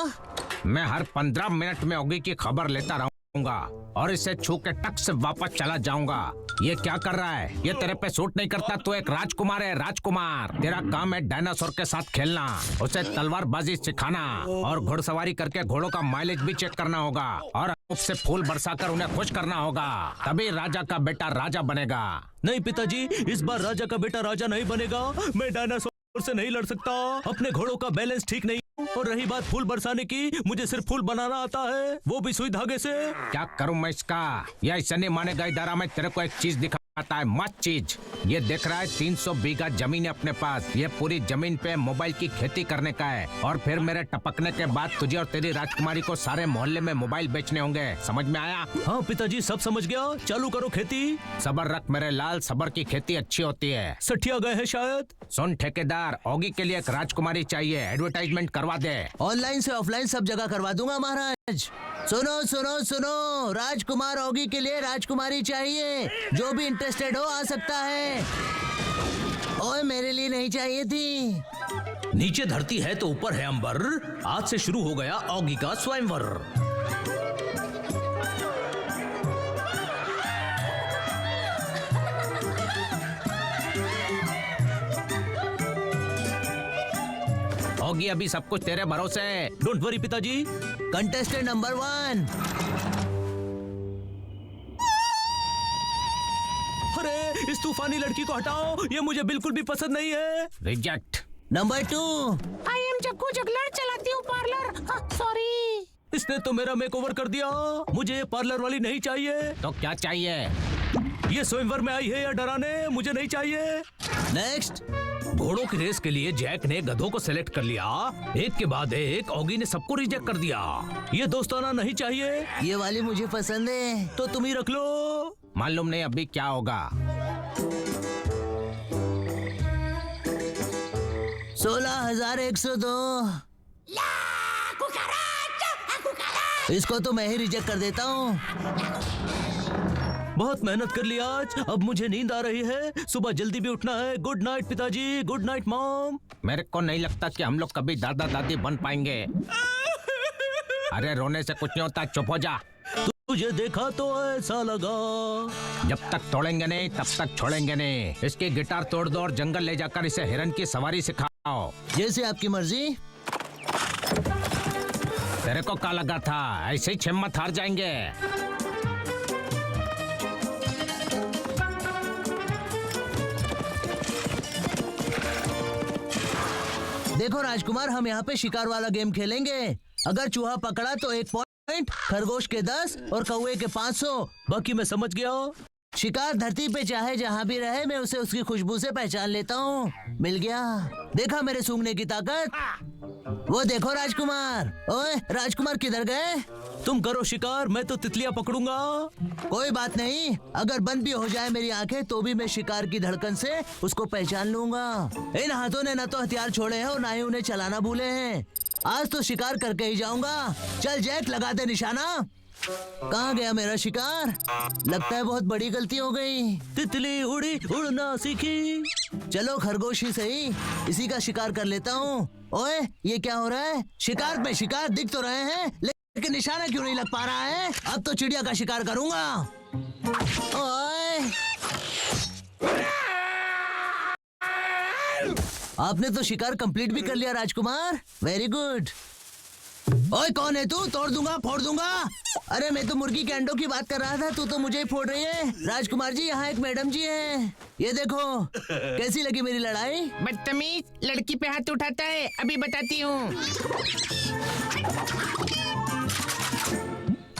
मैं हर 15 मिनट में ऑगी की खबर लेता रहूंगा और इसे छू के टक से वापस चला जाऊंगा। ये क्या कर रहा है? ये तेरे पे सूट नहीं करता। तू एक राजकुमार है, राजकुमार। तेरा काम है डायनासोर के साथ खेलना, उसे तलवारबाजी सिखाना और घुड़सवारी करके घोड़ों का माइलेज भी चेक करना होगा और उससे फूल बरसाकर उन्हें खुश करना होगा। तभी राजा का बेटा राजा बनेगा। नहीं पिताजी, इस बार राजा का बेटा राजा नहीं बनेगा। मैं डायनासोर से नहीं लड़ सकता। अपने घोड़ों का बैलेंस ठीक नहीं। और रही बात फूल बरसाने की, मुझे सिर्फ फूल बनाना आता है, वो भी सुई धागे से। क्या करूं मैं इसका? यह ऐसा नहीं मानेगा। इधर मैं तेरे को एक चीज दिखाता है, मस्त चीज। ये देख रहा है 300 बीघा जमीन है अपने पास। ये पूरी जमीन पे मोबाइल की खेती करने का है और फिर मेरे टपकने के बाद तुझे और तेरी राजकुमारी को सारे मोहल्ले में मोबाइल बेचने होंगे। समझ में आया? हाँ पिताजी, सब समझ गया। चालू करो खेती। सबर रख मेरे लाल, सबर की खेती अच्छी होती है। सठिया गए हैं शायद। सुन ठेकेदार, ऑगी के लिए एक राजकुमारी चाहिए। एडवर्टाइजमेंट करवा दे। ऑनलाइन से ऑफलाइन सब जगह करवा दूंगा महाराज। सुनो सुनो सुनो, राजकुमार ऑगी के लिए राजकुमारी चाहिए। जो भी इंटरेस्टेड हो आ सकता है। ओए मेरे लिए नहीं चाहिए थी। नीचे धरती है तो ऊपर है अंबर। आज से शुरू हो गया ऑगी का स्वयंवर। ऑगी अभी सब कुछ तेरे भरोसे है। डोंट वरी पिताजी। Contestant number 1। अरे इस तूफानी लड़की को हटाओ, ये मुझे बिल्कुल भी पसंद नहीं है। Reject. Number 2। I am Jaggu juggler, चलाती हूँ पार्लर। सॉरी। इसने तो मेरा मेकओवर कर दिया। मुझे ये पार्लर वाली नहीं चाहिए। तो क्या चाहिए? ये स्वयंवर में आई है या डराने? मुझे नहीं चाहिए। नेक्स्ट। घोड़ों की रेस के लिए जैक ने गधों को सेलेक्ट कर लिया। एक के बाद एक ऑगी ने सबको रिजेक्ट कर दिया। ये दोस्ताना नहीं चाहिए। ये वाली मुझे पसंद है। तो तुम ही रख लो। मालूम नहीं अभी क्या होगा। 16,102। इसको तो मैं ही रिजेक्ट कर देता हूँ। बहुत मेहनत कर लिया आज, अब मुझे नींद आ रही है। सुबह जल्दी भी उठना है। गुड नाइट पिताजी, गुड नाइट मॉम। मेरे को नहीं लगता कि हम लोग कभी दादा दादी बन पाएंगे। अरे रोने से कुछ नहीं होता, चुप हो जा। तुझे देखा तो ऐसा लगा। जब तक तोड़ेंगे नहीं तब तक छोड़ेंगे नहीं। इसकी गिटार तोड़ दो और जंगल ले जाकर इसे हिरन की सवारी सिखाओ। जैसे आपकी मर्जी। तेरे को क्या लगा था ऐसे ही हिम्मत हार जाएंगे? देखो राजकुमार, हम यहाँ पे शिकार वाला गेम खेलेंगे। अगर चूहा पकड़ा तो 1 पॉइंट, खरगोश के 10 और कौवे के 500। बाकी मैं समझ गया। शिकार धरती पे चाहे जहाँ भी रहे, मैं उसे उसकी खुशबू से पहचान लेता हूँ। मिल गया। देखा मेरे सूंघने की ताकत? वो देखो राजकुमार। ओए राजकुमार किधर गए? तुम करो शिकार, मैं तो तितलियां पकड़ूंगा। कोई बात नहीं, अगर बंद भी हो जाए मेरी आंखें तो भी मैं शिकार की धड़कन से उसको पहचान लूंगा। इन हाथों ने न तो हथियार छोड़े हैं और ना ही उन्हें चलाना भूले हैं। आज तो शिकार करके ही जाऊंगा। चल जैक, लगा दे निशाना। कहाँ गया मेरा शिकार? लगता है बहुत बड़ी गलती हो गई। तितली उड़ी उड़ना सीखी। चलो खरगोश ही सही, इसी का शिकार कर लेता हूँ। ओए ये क्या हो रहा है? शिकार पे शिकार दिख तो रहे हैं, लेकिन निशाना क्यों नहीं लग पा रहा है? अब तो चिड़िया का शिकार करूंगा। ओए आपने तो शिकार कंप्लीट भी कर लिया राजकुमार। Very good. ओए कौन है तू? तोड़ दूंगा, फोड़ दूंगा। अरे मैं तो मुर्गी के अंडों की बात कर रहा था, तू तो मुझे ही फोड़ रही है। राजकुमार जी, यहाँ एक मैडम जी हैं। ये देखो कैसी लगी मेरी लड़ाई? बदतमीज, लड़की पे हाथ उठाता है। अभी बताती हूँ।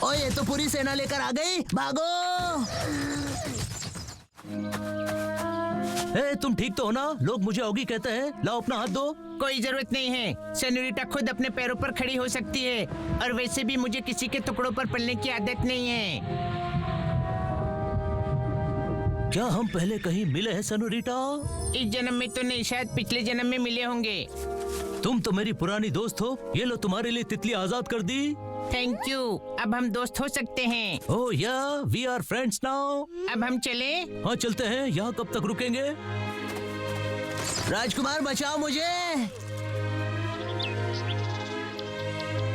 ओए ये तो पूरी सेना लेकर आ गई, भागो। ए, तुम ठीक तो हो ना? लोग मुझे ऑगी कहते हैं। लाओ अपना हाथ दो। कोई जरूरत नहीं है, सेनोरिटा खुद अपने पैरों पर खड़ी हो सकती है। और वैसे भी मुझे किसी के टुकड़ों पर पलने की आदत नहीं है। क्या हम पहले कहीं मिले हैं सेनोरिटा? इस जन्म में तो नहीं, शायद पिछले जन्म में मिले होंगे। तुम तो मेरी पुरानी दोस्त हो। ये लो तुम्हारे लिए तितली आजाद कर दी। Thank you. अब हम दोस्त हो सकते हैं। ओह या, वी आर फ्रेंड्स नाउ। अब हम चले? हाँ चलते हैं। यहाँ कब तक रुकेंगे? राजकुमार बचाओ मुझे।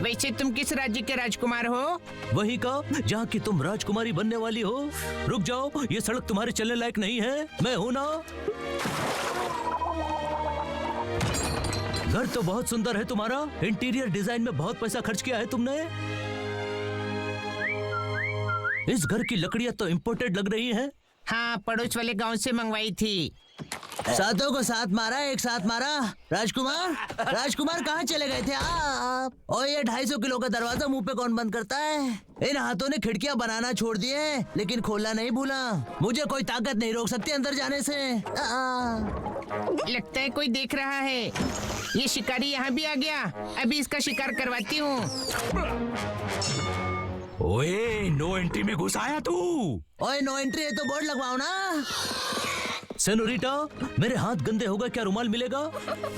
वैसे तुम किस राज्य के राजकुमार हो? वही का जहाँ की तुम राजकुमारी बनने वाली हो। रुक जाओ, ये सड़क तुम्हारे चलने लायक नहीं है। मैं हूँ ना। घर तो बहुत सुंदर है तुम्हारा। इंटीरियर डिजाइन में बहुत पैसा खर्च किया है तुमने। इस घर की लकड़ियाँ तो इम्पोर्टेड लग रही हैं। हाँ, पड़ोस वाले गांव से मंगवाई थी। सातों को साथ मारा, एक साथ मारा। राजकुमार, राजकुमार कहाँ चले गए थे आप? और ये 250 किलो का दरवाजा मुंह पे कौन बंद करता है? इन हाथों ने खिड़कियां बनाना छोड़ दिए, लेकिन खोलना नहीं भूला। मुझे कोई ताकत नहीं रोक सकती अंदर जाने से। लगता है कोई देख रहा है। ये शिकारी यहाँ भी आ गया। अभी इसका शिकार करवाती हूँ। ओए, नो एंट्री में घुस आया तू। ओए नो एंट्री है तो बोर्ड लगवाओ ना। सेनोरिटा, मेरे हाथ गंदे हो गए, क्या रुमाल मिलेगा?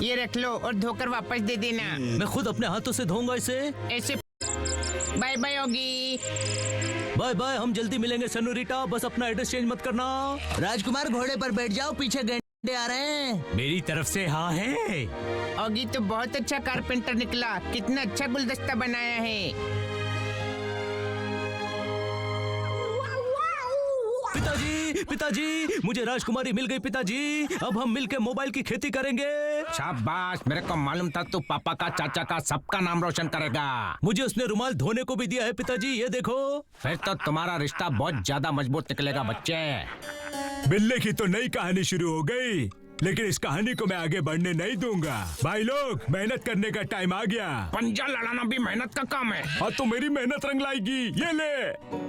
ये रख लो और धोकर वापस दे देना। मैं खुद अपने हाथों से धोऊंगा इसे। ऐसे बाय बाय होगी। बाय बाय, हम जल्दी मिलेंगे सेनोरिटा। बस अपना एड्रेस चेंज मत करना। राजकुमार घोड़े पर बैठ जाओ, पीछे गेंडे आ रहे हैं। मेरी तरफ से हाँ है। ऑगी तो बहुत अच्छा कारपेंटर निकला। कितना अच्छा गुलदस्ता बनाया है। पिताजी, पिताजी, मुझे राजकुमारी मिल गई पिताजी। अब हम मिलकर मोबाइल की खेती करेंगे। शाबाश, मेरे को मालूम था तू पापा का, चाचा का, सबका नाम रोशन करेगा। मुझे उसने रुमाल धोने को भी दिया है पिताजी, ये देखो। फिर तो तुम्हारा रिश्ता बहुत ज्यादा मजबूत निकलेगा बच्चे। बिल्ले की तो नई कहानी शुरू हो गई, लेकिन इस कहानी को मैं आगे बढ़ने नहीं दूंगा। भाई लोग, मेहनत करने का टाइम आ गया। पंजा लड़ाना भी मेहनत का काम है। हाँ तो मेरी मेहनत रंग लाएगी। ये ले।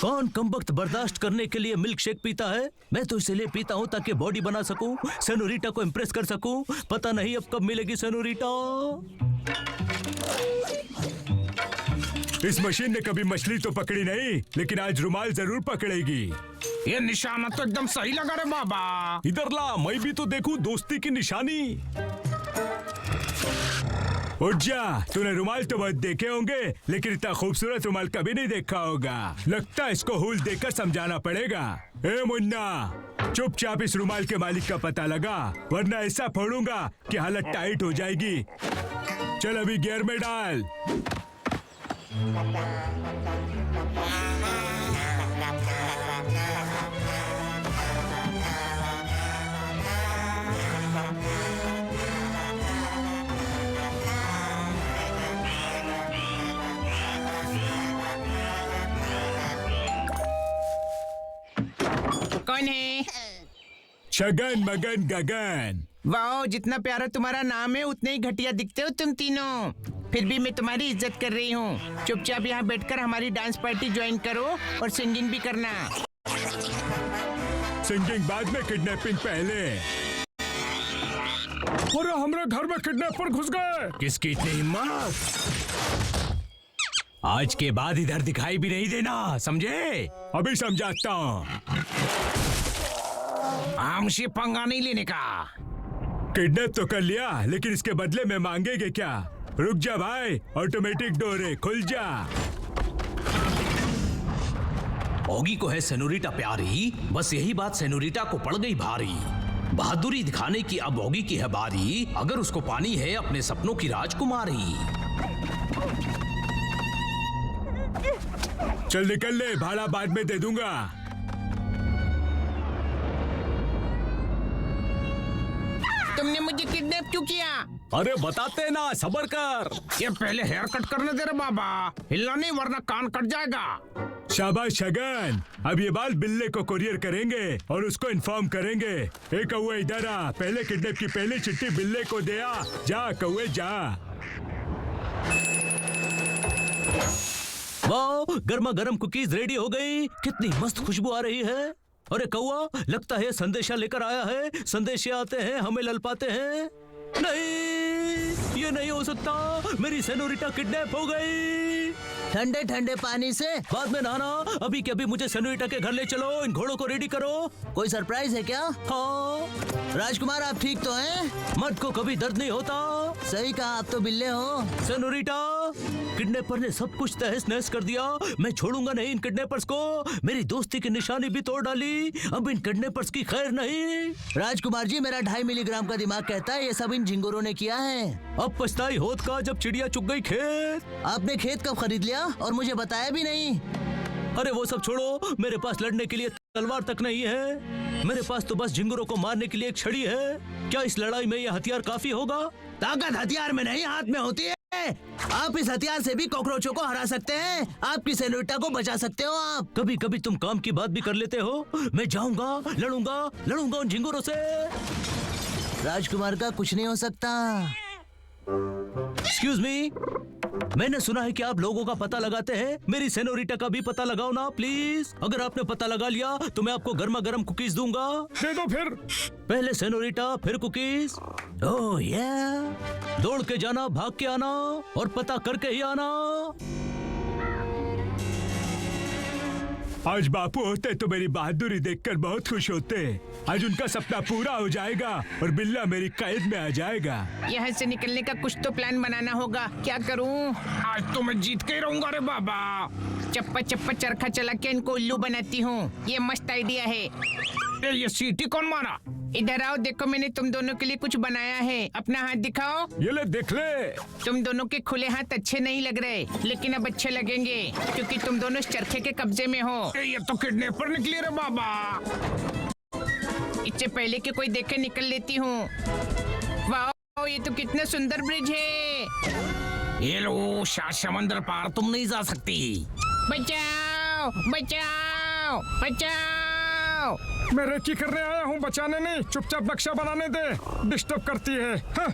कौन कमबख्त बर्दाश्त करने के लिए मिल्क शेक पीता है? मैं तो इसलिए पीता हूँ ताकि बॉडी बना सकूं, सेनोरिटा को इम्प्रेस कर सकूं। पता नहीं अब कब मिलेगी सेनोरिटा। इस मशीन ने कभी मछली तो पकड़ी नहीं, लेकिन आज रुमाल जरूर पकड़ेगी। ये निशाना तो एकदम सही लगा रे बाबा। इधर ला, मैं भी तो देखूं दोस्ती की निशानी। उठ जा, तूने रुमाल तो बहुत देखे होंगे, लेकिन इतना खूबसूरत रुमाल कभी नहीं देखा होगा। लगता है इसको हुल देकर समझाना पड़ेगा। ए मुन्ना, चुपचाप इस रुमाल के मालिक का पता लगा, वरना ऐसा फोड़ूंगा कि हालत टाइट हो जाएगी। चल अभी गियर में डाल। कौन है? शगन मगन गगन। वाह, जितना प्यारा तुम्हारा नाम है उतने ही घटिया दिखते हो तुम तीनों। फिर भी मैं तुम्हारी इज्जत कर रही हूँ। चुपचाप यहाँ बैठकर हमारी डांस पार्टी ज्वाइन करो और सिंगिंग भी करना। सिंगिंग बाद में, किडनैपिंग पहले। और हमारे घर में किडनैपर घुस गए। किसकी इतनी हिम्मत? आज के बाद इधर दिखाई भी नहीं देना, समझे? अभी समझाता हूँ। हमसे पंगा नहीं लेने का। किडनैप तो कर लिया, लेकिन इसके बदले में मांगेगे क्या? रुक जा भाई, ऑटोमेटिक डोर है, खुल जा। ओगी को है सेनोरिटा प्यारी, बस यही बात सेनोरिटा को पड़ गई भारी। बहादुरी दिखाने की अब ओगी की है बारी, अगर उसको पानी है अपने सपनों की राजकुमारी। चल निकल ले, भाड़ा बाद में दे दूंगा। तुमने मुझे किडनैप क्यों किया? अरे बताते ना, सबर कर। ये पहले हेयर कट करने दे रे बाबा, हिलना नहीं वरना कान कट जाएगा। शाबाश शगन, अब ये बाल बिल्ले को कुरियर करेंगे और उसको इन्फॉर्म करेंगे। ए कौवे इधर आ, पहले किडनैप की पहली चिट्ठी बिल्ले को दे आ। जा कौवे जा। वाह, गर्मा गर्म कुकीज रेडी हो गई। कितनी मस्त खुशबू आ रही है। अरे कौवा, लगता है संदेशा लेकर आया है। संदेशे आते हैं, हमें ललपाते हैं। नहीं, ये नहीं हो सकता। मेरी सेनोरिटा किडनैप हो गई। ठंडे ठंडे पानी से बाद में नहाना। अभी के अभी मुझे सेनोरिटा के घर ले चलो। इन घोड़ों को रेडी करो। कोई सरप्राइज है क्या? हाँ। राजकुमार, आप ठीक तो हैं? मर्द को कभी दर्द नहीं होता। सही कहा, आप तो बिल्ले हो। सेनोरिटा, किडनैपर ने सब कुछ तहस नहस कर दिया। मैं छोड़ूंगा नहीं इन किडनैपर्स को। मेरी दोस्ती की निशानी भी तोड़ डाली। अब इन किडनैपर्स की खैर नहीं। राजकुमार जी, मेरा 2.5 मिलीग्राम का दिमाग कहता है ये सब इन झिंगुरों ने किया है। अब पछताई होत का जब चिड़िया चुग गई खेत। आपने खेत कब खरीद लिया और मुझे बताया भी नहीं? अरे वो सब छोड़ो, मेरे पास लड़ने के लिए तलवार तक नहीं है। मेरे पास तो बस झिंगुरों को मारने के लिए एक छड़ी है। क्या इस लड़ाई में यह हथियार काफी होगा? ताकत हथियार में नहीं, हाथ में होती है। आप इस हथियार से भी कॉकरोचों को हरा सकते हैं। आपकी सेनोरिटा को बचा सकते हो आप। कभी कभी तुम काम की बात भी कर लेते हो। मैं जाऊंगा, लड़ूंगा उन झिंगुरों से। राजकुमार का कुछ नहीं हो सकता। एक्सक्यूज मी, मैंने सुना है कि आप लोगों का पता लगाते हैं। मेरी सेनोरिटा का भी पता लगाओ ना प्लीज। अगर आपने पता लगा लिया तो मैं आपको गर्मा गर्म कुकीज दूंगा। दे दो फिर। पहले सेनोरिटा, फिर कुकीज। ओह या, दौड़ के जाना, भाग के आना और पता करके ही आना। आज बापू होते तो मेरी बहादुरी देखकर बहुत खुश होते। आज उनका सपना पूरा हो जाएगा और बिल्ला मेरी कैद में आ जाएगा। यहाँ से निकलने का कुछ तो प्लान बनाना होगा। क्या करूँ? आज तो मैं जीत के ही रहूंगा रे बाबा। चप्पा चप्पा चरखा चला के इनको उल्लू बनाती हूँ। ये मस्त आइडिया है। ये सीटी कौन मारा? इधर आओ, देखो मैंने तुम दोनों के लिए कुछ बनाया है। अपना हाथ दिखाओ। ये ले देख ले। तुम दोनों के खुले हाथ अच्छे नहीं लग रहे, लेकिन अब अच्छे लगेंगे क्योंकि तुम दोनों इस चरखे के कब्जे में हो। ये तो किडनैपर निकली रे बाबा। इससे पहले कि कोई देखे निकल लेती हूँ। वाह, ये तो कितना सुंदर ब्रिज है। ये लो, शायद समंदर पार तुम नहीं जा सकती। बचाओ बचाओ बचाओ। मैं रेकी करने आया हूँ, बचाने नहीं। चुपचाप नक्शा बनाने दे, डिस्टर्ब करती है। हाँ।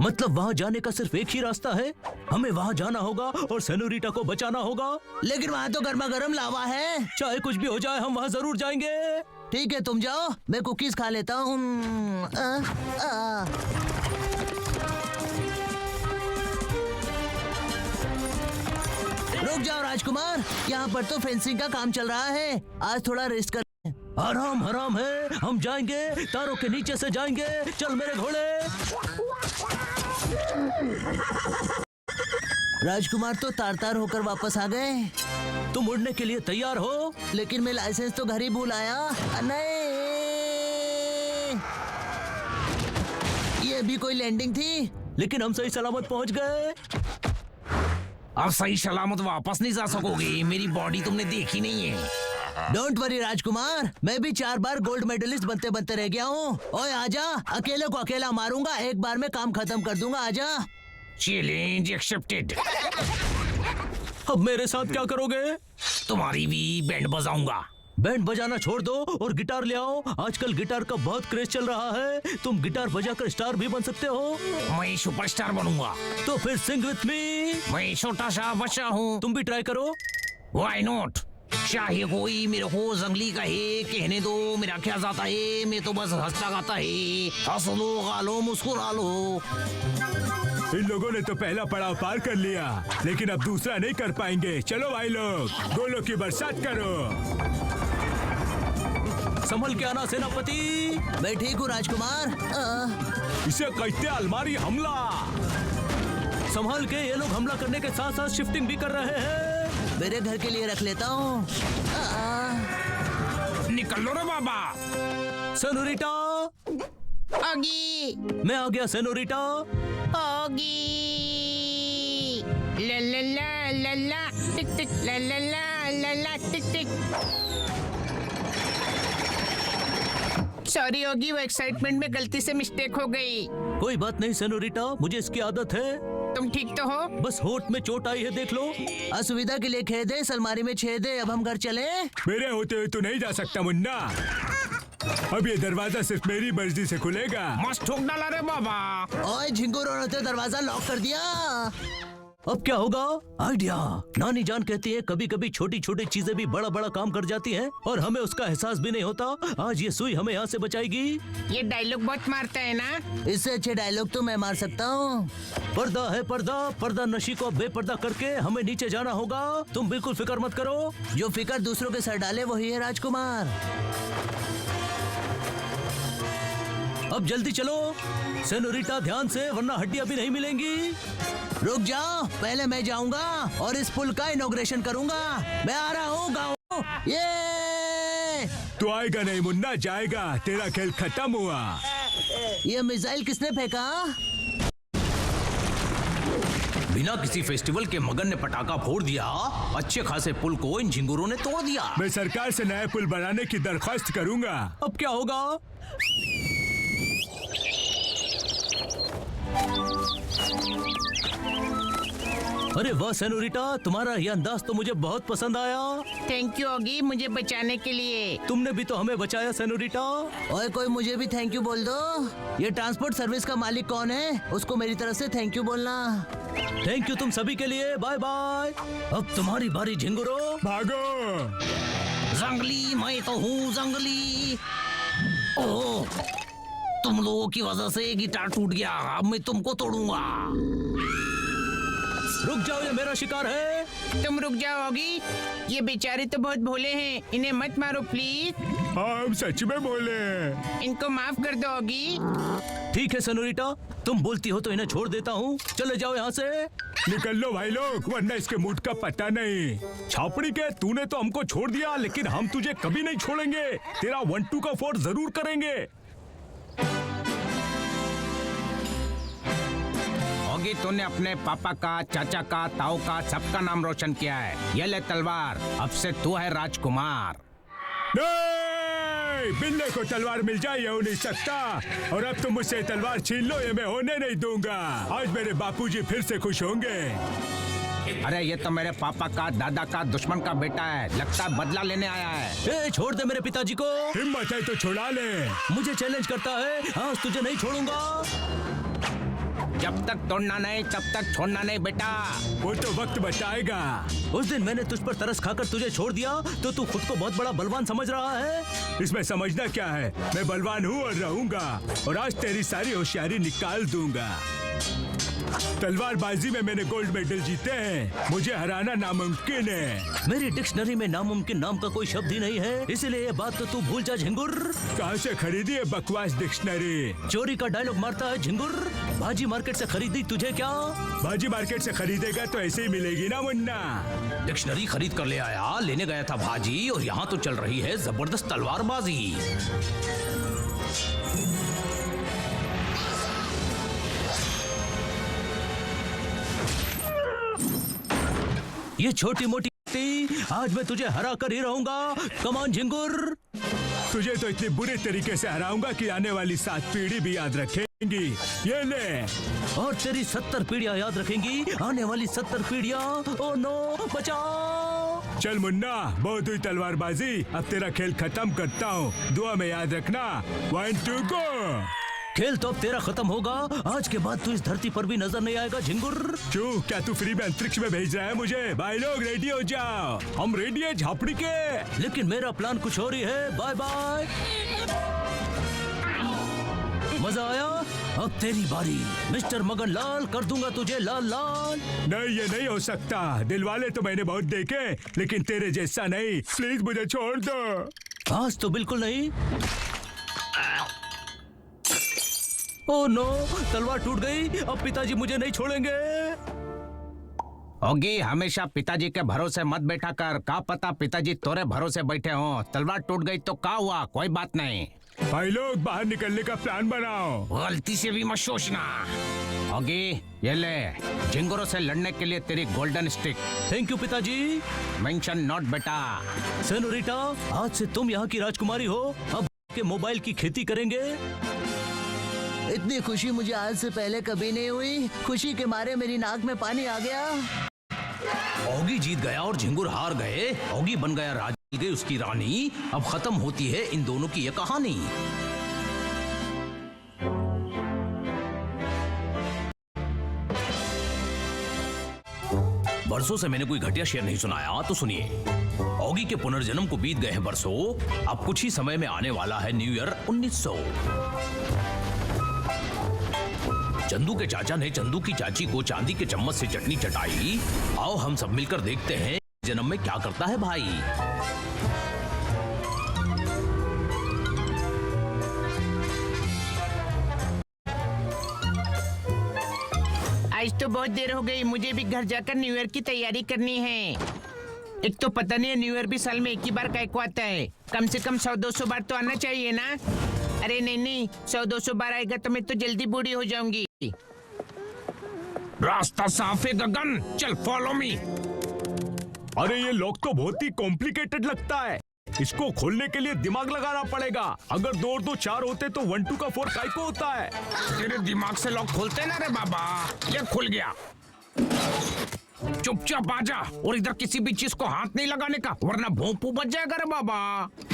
मतलब वहाँ जाने का सिर्फ एक ही रास्ता है? हमें वहाँ जाना होगा और सेनोरिटा को बचाना होगा। लेकिन वहाँ तो गर्मा गर्म लावा है। चाहे कुछ भी हो जाए हम वहाँ जरूर जाएंगे। ठीक है तुम जाओ, मैं कुकीज खा लेता हूँ। रुक जाओ राजकुमार, यहाँ पर तो फेंसिंग का काम चल रहा है, आज थोड़ा रेस्ट कर। आराम हराम है, हम जाएंगे, तारों के नीचे से जाएंगे। चल मेरे घोड़े। राजकुमार तो तार होकर वापस आ गए। तुम उड़ने के लिए तैयार हो? लेकिन मैं लाइसेंस तो घर ही भूल आया। नहीं, ये भी कोई लैंडिंग थी? लेकिन हम सही सलामत पहुंच गए। अब सही सलामत वापस नहीं जा सकोगे, मेरी बॉडी तुमने देखी नहीं है। डोंट वरी राजकुमार, मैं भी 4 बार गोल्ड मेडलिस्ट बनते बनते रह गया हूँ। ओए आजा, अकेले को अकेला मारूंगा, एक बार में काम खत्म कर दूंगा। आजा। Challenge accepted. अब मेरे साथ क्या करोगे? तुम्हारी भी बैंड बजाऊंगा। बैंड बजाना छोड़ दो और गिटार ले आओ। आजकल गिटार का बहुत क्रेज चल रहा है। तुम गिटार बजाकर स्टार भी बन सकते हो। मैं सुपरस्टार बनूंगा। तो फिर सिंग विथ मी। मैं छोटा सा बच्चा हूँ। तुम भी ट्राई करो। Why not? चाहे कोई मेरे को जंगली कहे, कहने दो, मेरा क्या जाता है, मैं तो बस हंसता गाता है। हंसो लो, गा लो, मुस्कुरा लो। इन लोगों ने तो पहला पड़ाव पार कर लिया, लेकिन अब दूसरा नहीं कर पाएंगे। चलो भाई लोग, गोलों की बरसात करो। संभल के आना सेनापति। मैं ठीक हूँ राजकुमार। इसे कहते अलमारी हमला। संभाल के, ये लोग हमला करने के साथ साथ शिफ्टिंग भी कर रहे हैं। मेरे घर के लिए रख लेता हूँ। निकल लो रे बाबा। सेनोरिटा। ओगी। मैं आ गया सेनोरिटा। ओगी। ला ला ला ला ला टिक टिक, ला ला ला ला ला टिक टिक। सॉरी ओगी, वो एक्साइटमेंट में गलती से मिस्टेक हो गई। कोई बात नहीं सेनोरिटा, मुझे इसकी आदत है। तुम ठीक तो हो? बस होठ में चोट आई है, देख लो। असुविधा के लिए खेद है, इस अलमारी में छेद है। अब हम घर चले। मेरे होते हुए तो नहीं जा सकता मुन्ना। अब ये दरवाजा सिर्फ मेरी मर्जी से खुलेगा। मस्त ठोक डाला रे बाबा। ओए झिंगुरों ने तो दरवाजा लॉक कर दिया। अब क्या होगा? आइडिया। नानी जान कहती है कभी कभी छोटी छोटी चीजें भी बड़ा बड़ा काम कर जाती हैं और हमें उसका एहसास भी नहीं होता। आज ये सुई हमें यहाँ से बचाएगी। ये डायलॉग बहुत मारता है ना? इससे अच्छे डायलॉग तो मैं मार सकता हूँ। पर्दा है पर्दा, पर्दा नशी को बेपर्दा करके हमें नीचे जाना होगा। तुम बिल्कुल फिक्र मत करो। जो फिक्र दूसरों के सर डाले वही है राजकुमार। अब जल्दी चलो सेनोरिटा, ध्यान से, वरना हड्डियां भी नहीं मिलेंगी। रुक जाओ, पहले मैं जाऊंगा और इस पुल का इनॉग्रेशन करूंगा। मैं आ रहा हूँ गाँव। ये तू आएगा नहीं मुन्ना, जाएगा। तेरा खेल खत्म हुआ। ये मिसाइल किसने फेंका? बिना किसी फेस्टिवल के मगन ने पटाखा फोड़ दिया। अच्छे खासे पुल को इन झिंगुरों ने तोड़ दिया। मैं सरकार से नया पुल बनाने की दरख्वास्त करूंगा। अब क्या होगा? अरे वाह सेनोरिटा, तुम्हारा ये अंदाज तो मुझे बहुत पसंद आया। थैंक यू ओगी, मुझे बचाने के लिए। तुमने भी तो हमें बचाया सेनोरिटा। ओए कोई मुझे भी थैंक यू बोल दो। ये ट्रांसपोर्ट सर्विस का मालिक कौन है, उसको मेरी तरफ से थैंक यू बोलना। थैंक यू तुम सभी के लिए। Bye bye. अब तुम्हारी बारी झिंगुरो। भागो। जंगली, मैं तो हूँ जंगली। ओह, तुम लोगों की वजह से गिटार टूट गया। अब मैं तुमको तोड़ूंगा। रुक जाओ, ये मेरा शिकार है। तुम रुक जाओ ओगी, ये बेचारे तो बहुत भोले हैं, इन्हें मत मारो प्लीज। हम सच में बोले। इनको माफ कर दो ओगी। ठीक है सेनोरिटा, तुम बोलती हो तो इन्हें छोड़ देता हूँ। चले जाओ यहाँ से। निकल लो भाई लोग, वरना इसके मूड का पता नहीं। छापड़ी के, तूने तो हमको छोड़ दिया, लेकिन हम तुझे कभी नहीं छोड़ेंगे। तेरा 1-2 का 4 जरूर करेंगे। होगी, तूने अपने पापा का, चाचा का, ताऊ का, सबका नाम रोशन किया है। ये ले तलवार, अब से तू है राजकुमार। नहीं, बिल्ले को तलवार मिल जाए ये हो नहीं सकता। और अब तुम मुझसे तलवार छीन लो, ये मैं होने नहीं दूंगा। आज मेरे बापूजी फिर से खुश होंगे। अरे ये तो मेरे पापा का, दादा का, दुश्मन का बेटा है। लगता है बदला लेने आया है। छोड़ दे मेरे पिताजी को। हिम्मत है तो छुड़ा ले। मुझे चैलेंज करता है, आज तुझे नहीं छोड़ूंगा। जब तक तोड़ना नहीं तब तक छोड़ना नहीं बेटा। वो तो वक्त बताएगा। उस दिन मैंने तुझ पर तरस खाकर तुझे छोड़ दिया तो तू खुद को बहुत बड़ा बलवान समझ रहा है। इसमें समझना क्या है, मैं बलवान हूँ और रहूंगा, और आज तेरी सारी होशियारी निकाल दूंगा। तलवारबाजी में मैंने गोल्ड मेडल जीते हैं, मुझे हराना नामुमकिन है। मेरी डिक्शनरी में नामुमकिन नाम का कोई शब्द ही नहीं है, इसलिए ये बात तो तू भूल जा झिंगुर। कहाँ से खरीदी है बकवास डिक्शनरी? चोरी का डायलॉग मारता है झिंगुर। भाजी मार्केट से खरीदी तुझे क्या? भाजी मार्केट से खरीदेगा तो ऐसे ही मिलेगी ना मुन्ना। डिक्शनरी खरीद कर ले आया, लेने गया था भाजी, और यहाँ तो चल रही है जबरदस्त तलवारबाजी। ये छोटी मोटी आज मैं तुझे हरा कर ही रहूंगा। कमान झिंगुर। तुझे तो इतने बुरे तरीके से हराऊंगा कि आने वाली 7 पीढ़ी भी याद रखेंगी। ये ले। और तेरी 70 पीढ़ियां याद रखेंगी, आने वाली 70 पीढ़ियां। ओ नो, बचाओ। चल मुन्ना, बहुत हुई तलवारबाजी, अब तेरा खेल खत्म करता हूँ। दुआ में याद रखना। 1 2 गो। खेल तो अब तेरा खत्म होगा। आज के बाद तू इस धरती पर भी नजर नहीं आएगा झिंगुर। क्यों, क्या तू फ्री में अंतरिक्ष में भेज रहा है मुझे? भाई लोग रेडी हो जाओ, हम रेडी है झापड़ी के। लेकिन मेरा प्लान कुछ और ही है। Bye bye. मजा आया? अब तेरी बारी मिस्टर मगन लाल, कर दूंगा तुझे लाल लाल। नहीं, ये नहीं हो सकता। दिलवाले तो मैंने बहुत देखे, लेकिन तेरे जैसा नहीं। प्लीज मुझे छोड़ दो। आज तो बिल्कुल नहीं। ओह नो, तलवार टूट गई। अब पिताजी मुझे नहीं छोड़ेंगे। होगी, हमेशा पिताजी के भरोसे मत बैठा कर। का पता पिताजी तोरे भरोसे बैठे हो। तलवार टूट गई तो क्या हुआ, कोई बात नहीं। भाई लोग बाहर निकलने का प्लान बनाओ। गलती से भी मत सोचना। होगी, ये ले, झिंगुरों से लड़ने के लिए तेरी गोल्डन स्टिक। थैंक यू पिताजी। मेंशन नॉट बेटा। सेनोरिटा, आज से तुम यहाँ की राजकुमारी हो। अब के मोबाइल की खेती करेंगे। इतनी खुशी मुझे आज से पहले कभी नहीं हुई। खुशी के मारे मेरी नाक में पानी आ गया। ओगी जीत गया और झिंगुर हार गए। ओगी बन गया राजा, गई उसकी रानी। अब खत्म होती है इन दोनों की ये कहानी। बरसों से मैंने कोई घटिया शेर नहीं सुनाया, तो सुनिए। ओगी के पुनर्जन्म को बीत गए हैं बरसों। अब कुछ ही समय में आने वाला है न्यू ईयर 1900। चंदू के चाचा ने चंदू की चाची को चांदी के चम्मच से चटनी चटाई। आओ हम सब मिलकर देखते हैं जन्म में क्या करता है भाई। आज तो बहुत देर हो गई, मुझे भी घर जाकर न्यू ईयर की तैयारी करनी है। एक तो पता नहीं न्यू ईयर भी साल में एक ही बार कैको आता है। कम से कम 100-200 बार तो आना चाहिए ना। अरे नहीं, 100-200 बार आएगा तो मैं तो जल्दी बूढ़ी हो जाऊंगी। रास्ता साफ है गगन, चल फॉलो मी। अरे ये लॉक तो बहुत ही कॉम्प्लिकेटेड लगता है। इसको खोलने के लिए दिमाग लगाना पड़ेगा। अगर 2 और 2 4 होते तो 1 2 का 4 काय को होता है? तेरे दिमाग से लॉक खोलते ना रे बाबा। ये खुल गया। चुपचाप आजा, और इधर किसी भी चीज को हाथ नहीं लगाने का, वरना भोंपू बच जाएगा रे बाबा।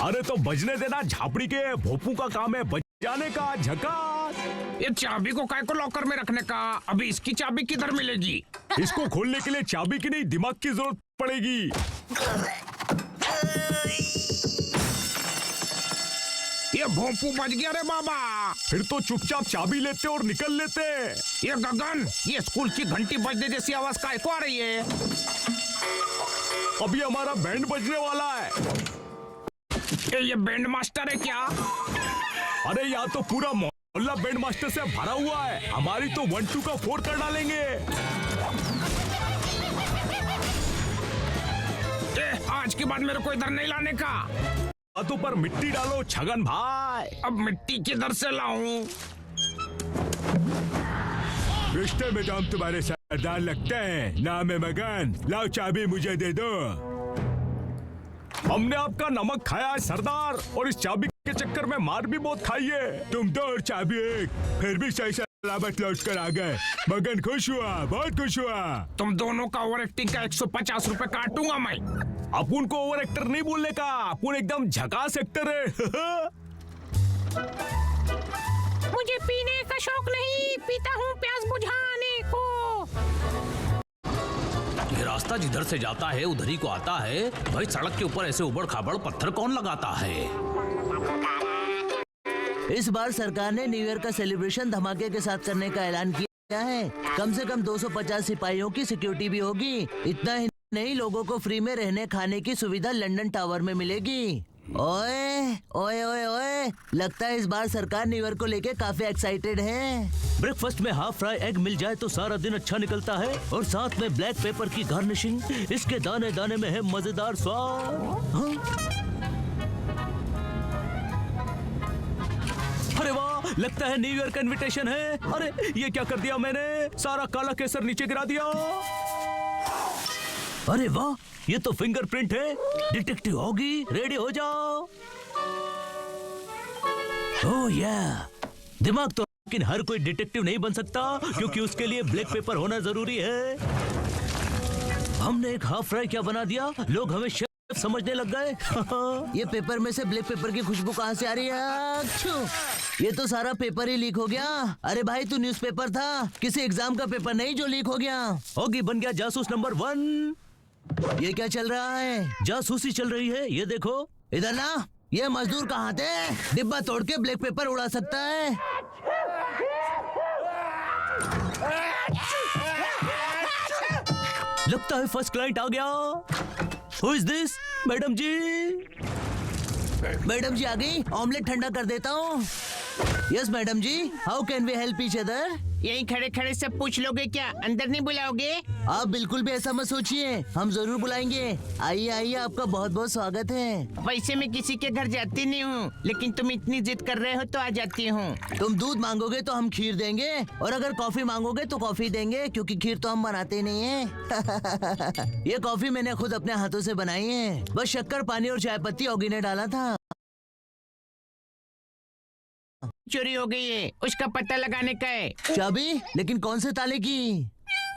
अरे तो बजने देना, झापड़ी के भोपू का काम है बजाने का। झकास। ये चाबी को काय को लॉकर में रखने का। अभी इसकी चाबी किधर मिलेगी? इसको खोलने के लिए चाबी की नहीं, दिमाग की जरूरत पड़ेगी। ये भोंपू बच गया रे बाबा। फिर तो चुपचाप चाबी लेते और निकल लेते। ये गगन, ये स्कूल की घंटी बजने जैसी आवाज काय को आ रही है? अभी हमारा बैंड बजने वाला है। ये बैंड मास्टर है क्या? अरे यहाँ तो पूरा मोहल्ला बैंड मास्टर से भरा हुआ है। हमारी तो 1 2 का 4 कर डालेंगे। आज के बाद मेरे को इधर नहीं लाने का। हाथों पर मिट्टी डालो छगन भाई। अब मिट्टी किधर से लाऊं? रिश्ते में तो हम तुम्हारे सरदार लगते हैं। नाम है मगन। लाओ चाबी मुझे दे दो। हमने आपका नमक खाया है सरदार, और इस चाबी के चक्कर में मार भी बहुत खाई है। तुम 2 और चाबी 1, फिर भी सही सलामत लौट कर आ गए। मगन खुश हुआ, बहुत खुश हुआ। तुम दोनों का ओवर एक्टिंग का 150 रुपए काटूंगा मैं। अपुन को ओवर एक्टर नहीं बोलने का, अपुन एकदम झकास एक्टर है। मुझे पीने का शौक नहीं, पीता हूँ प्यास बुझाने को। ये रास्ता जिधर से जाता है उधर ही को आता है। भाई सड़क के ऊपर ऐसे उबड़ खाबड़ पत्थर कौन लगाता है? इस बार सरकार ने न्यू ईयर का सेलिब्रेशन धमाके के साथ करने का ऐलान किया है। कम से कम 250 सिपाहियों की सिक्योरिटी भी होगी। इतना ही नहीं, लोगों को फ्री में रहने खाने की सुविधा लंदन टावर में मिलेगी। ओए ओए ओए ओए, लगता है इस बार सरकार न्यू ईयर को लेके काफी एक्साइटेड है। ब्रेकफास्ट में हाफ फ्राई एग मिल जाए तो सारा दिन अच्छा निकलता है, और साथ में ब्लैक पेपर की गार्निशिंग। इसके दाने दाने में है मजेदार स्वाद। हाँ? अरे वाह, लगता है न्यू ईयर का इनविटेशन है। अरे ये क्या कर दिया मैंने, सारा काला केसर नीचे गिरा दिया। अरे वाह, ये तो फिंगरप्रिंट है। डिटेक्टिव होगी, रेडी हो जाओ। ओह या, दिमाग तो, लेकिन हर कोई डिटेक्टिव नहीं बन सकता, क्योंकि उसके लिए ब्लैक पेपर होना जरूरी है। हमने एक हाफ फ्राई क्या बना दिया, लोग हमें शेफ समझने लग गए। ये पेपर में से ब्लैक पेपर की खुशबू कहाँ से आ रही है? अच्छू, ये तो सारा पेपर ही लीक हो गया। अरे भाई, तू न्यूज़पेपर था, किसी एग्जाम का पेपर नहीं जो लीक हो गया। होगी बन गया जासूस नंबर 1। ये क्या चल रहा है? जासूसी चल रही है, ये देखो। इधर ना, ये मजदूर कहाँ थे? डिब्बा तोड़ के ब्लैक पेपर उड़ा सकता है। लगता है फर्स्ट क्लाइंट आ गया। Who is this? मैडम जी। मैडम जी आ गई, ऑमलेट ठंडा कर देता हूँ। यस मैडम जी, how can we help each other? यहीं खड़े खड़े सब पूछ लोगे क्या, अंदर नहीं बुलाओगे? आप बिल्कुल भी ऐसा मत सोचिए, हम जरूर बुलाएंगे। आइए आइए, आपका बहुत बहुत स्वागत है। वैसे मैं किसी के घर जाती नहीं हूँ, लेकिन तुम इतनी जिद कर रहे हो तो आ जाती हूँ। तुम दूध मांगोगे तो हम खीर देंगे, और अगर कॉफी मांगोगे तो कॉफी देंगे, क्योंकि खीर तो हम बनाते नहीं हैं। ये कॉफी मैंने खुद अपने हाथों से बनाई है, बस शक्कर, पानी और चाय पत्ती ऑगी ने डाला था। चोरी हो गई है, उसका पता लगाने का है। चाबी? लेकिन कौन से ताले की?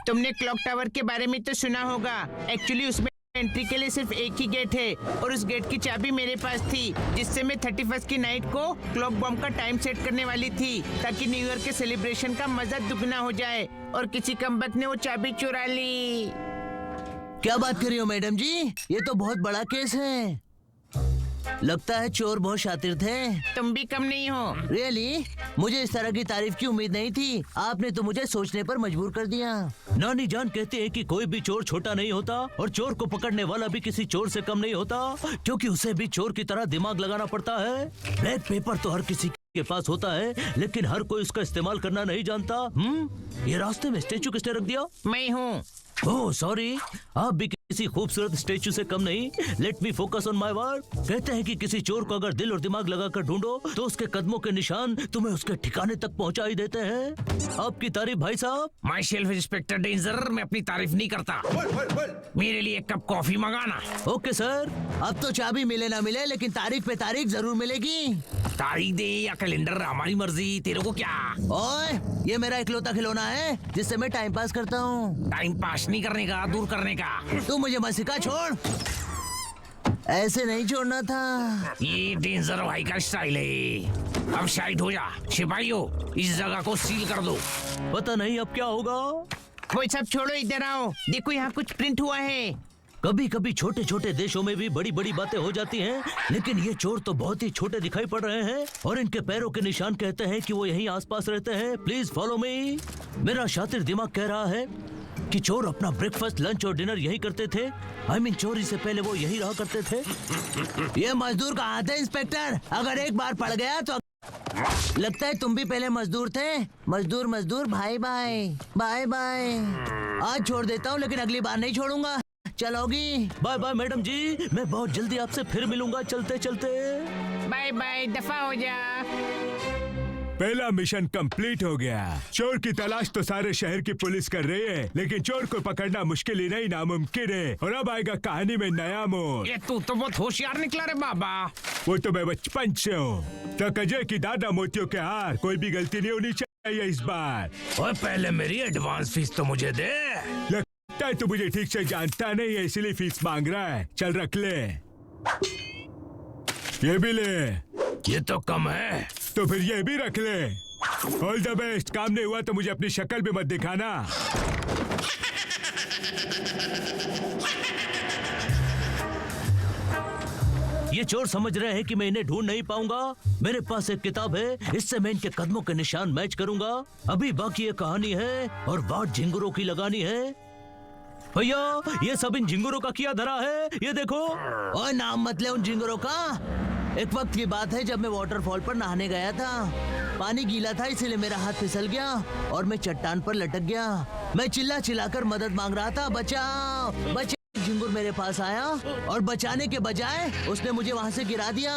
तुमने क्लॉक टावर के बारे में तो सुना होगा। एक्चुअली उसमें एंट्री के लिए सिर्फ एक ही गेट है, और उस गेट की चाबी मेरे पास थी, जिससे मैं 31st की नाइट को क्लॉक बॉम्ब का टाइम सेट करने वाली थी, ताकि न्यू ईयर के सेलिब्रेशन का मजा दुगना हो जाए। और किसी कमबख्त ने वो चाबी चुरा ली। क्या बात कर रही हो मैडम जी, ये तो बहुत बड़ा केस है। लगता है चोर बहुत शातिर थे। तुम भी कम नहीं हो। रियली? मुझे इस तरह की तारीफ की उम्मीद नहीं थी, आपने तो मुझे सोचने पर मजबूर कर दिया। नानी जान कहते हैं कि कोई भी चोर छोटा नहीं होता, और चोर को पकड़ने वाला भी किसी चोर से कम नहीं होता, क्योंकि उसे भी चोर की तरह दिमाग लगाना पड़ता है। ब्लैक पेपर तो हर किसी के पास होता है, लेकिन हर कोई उसका इस्तेमाल करना नहीं जानता। ये रास्ते में स्टेचू किसने रख दिया? मैं हूँ। ओह सॉरी, आप भी किसी खूबसूरत स्टेचू से कम नहीं। Let me focus on my work. कहते हैं कि किसी चोर को अगर दिल और दिमाग लगाकर ढूंढो तो उसके कदमों के निशान तुम्हें उसके ठिकाने तक पहुंचा ही देते हैं। आपकी तारीफ भाई साहब। माय शेल्फ इंस्पेक्टर डेंजर, मैं अपनी तारीफ नहीं करता। मेरे लिए एक कप कॉफी मंगाना। Okay sir. अब तो चाबी मिले ना मिले, लेकिन तारीख पे तारीख जरूर मिलेगी। तारीख दे या कैलेंडर, हमारी मर्जी, तेरे को क्या। ओए, ये मेरा इकलौता खिलौना है जिससे मैं टाइम पास करता हूँ। टाइम पास नहीं करने का, दूर करने का। तू मुझे मत सिखा, छोड़। ऐसे नहीं छोड़ना था। ये डेंजर भाई का स्टाइल है। अब साइड हो जा। सिपाहियों, इस जगह को सील कर दो। पता नहीं अब क्या होगा। वो सब छोड़ो, इधर आओ। देखो यहाँ कुछ प्रिंट हुआ है। कभी कभी छोटे छोटे देशों में भी बड़ी बड़ी बातें हो जाती हैं, लेकिन ये चोर तो बहुत ही छोटे दिखाई पड़ रहे हैं, और इनके पैरों के निशान कहते हैं कि वो यहीं आसपास रहते हैं। Please follow me. मेरा शातिर दिमाग कह रहा है कि चोर अपना ब्रेकफास्ट, लंच और डिनर यही करते थे। आई मीन चोरी से पहले वो यही रहा करते थे। ये मजदूर कहाँ थे इंस्पेक्टर? अगर एक बार पड़ गया तो लगता है तुम भी पहले मजदूर थे। मजदूर मजदूर, भाई बाय बाय बाय। आज छोड़ देता हूँ, लेकिन अगली बार नहीं छोड़ूंगा। चलोगी? बाय बाय मैडम जी, मैं बहुत जल्दी आपसे फिर मिलूंगा चलते चलते। बाय बाय, दफा हो जा। पहला मिशन कंप्लीट हो गया। चोर की तलाश तो सारे शहर की पुलिस कर रही है, लेकिन चोर को पकड़ना मुश्किल ही नहीं, नामुमकिन है। और अब आएगा कहानी में नया मोड़। ये तू तो बहुत होशियार निकला रे बाबा। वो तो मैं बचपन से हूँ। तो अजय की दादा मोतियों के हार, कोई भी गलती नहीं होनी चाहिए इस बार। और पहले मेरी एडवांस फीस तो मुझे दे। लगता है तू मुझे ठीक से जानता नहीं है, इसलिए फीस मांग रहा है। चल रख ले। ये भी ले। ये तो कम है। तो फिर ये भी रख ले। All the best. काम नहीं हुआ तो मुझे अपनी शक्ल भी मत दिखाना। ये चोर समझ रहे हैं कि मैं इन्हें ढूंढ नहीं पाऊंगा। मेरे पास एक किताब है, इससे मैं इनके कदमों के निशान मैच करूंगा। अभी बाकी ये कहानी है और वाट झिंगुरों की लगानी है। भैया ये सब इन झिंगुरों का किया धरा है, ये देखो। और नाम मत ले उन झिंगुरों का। एक वक्त की बात है जब मैं वाटरफॉल पर नहाने गया था। पानी गीला था इसीलिए मेरा हाथ फिसल गया और मैं चट्टान पर लटक गया। मैं चिल्ला चिल्लाकर मदद मांग रहा था, बचाओ बचाओ। झिंगुर मेरे पास आया और बचाने के बजाय उसने मुझे वहां से गिरा दिया।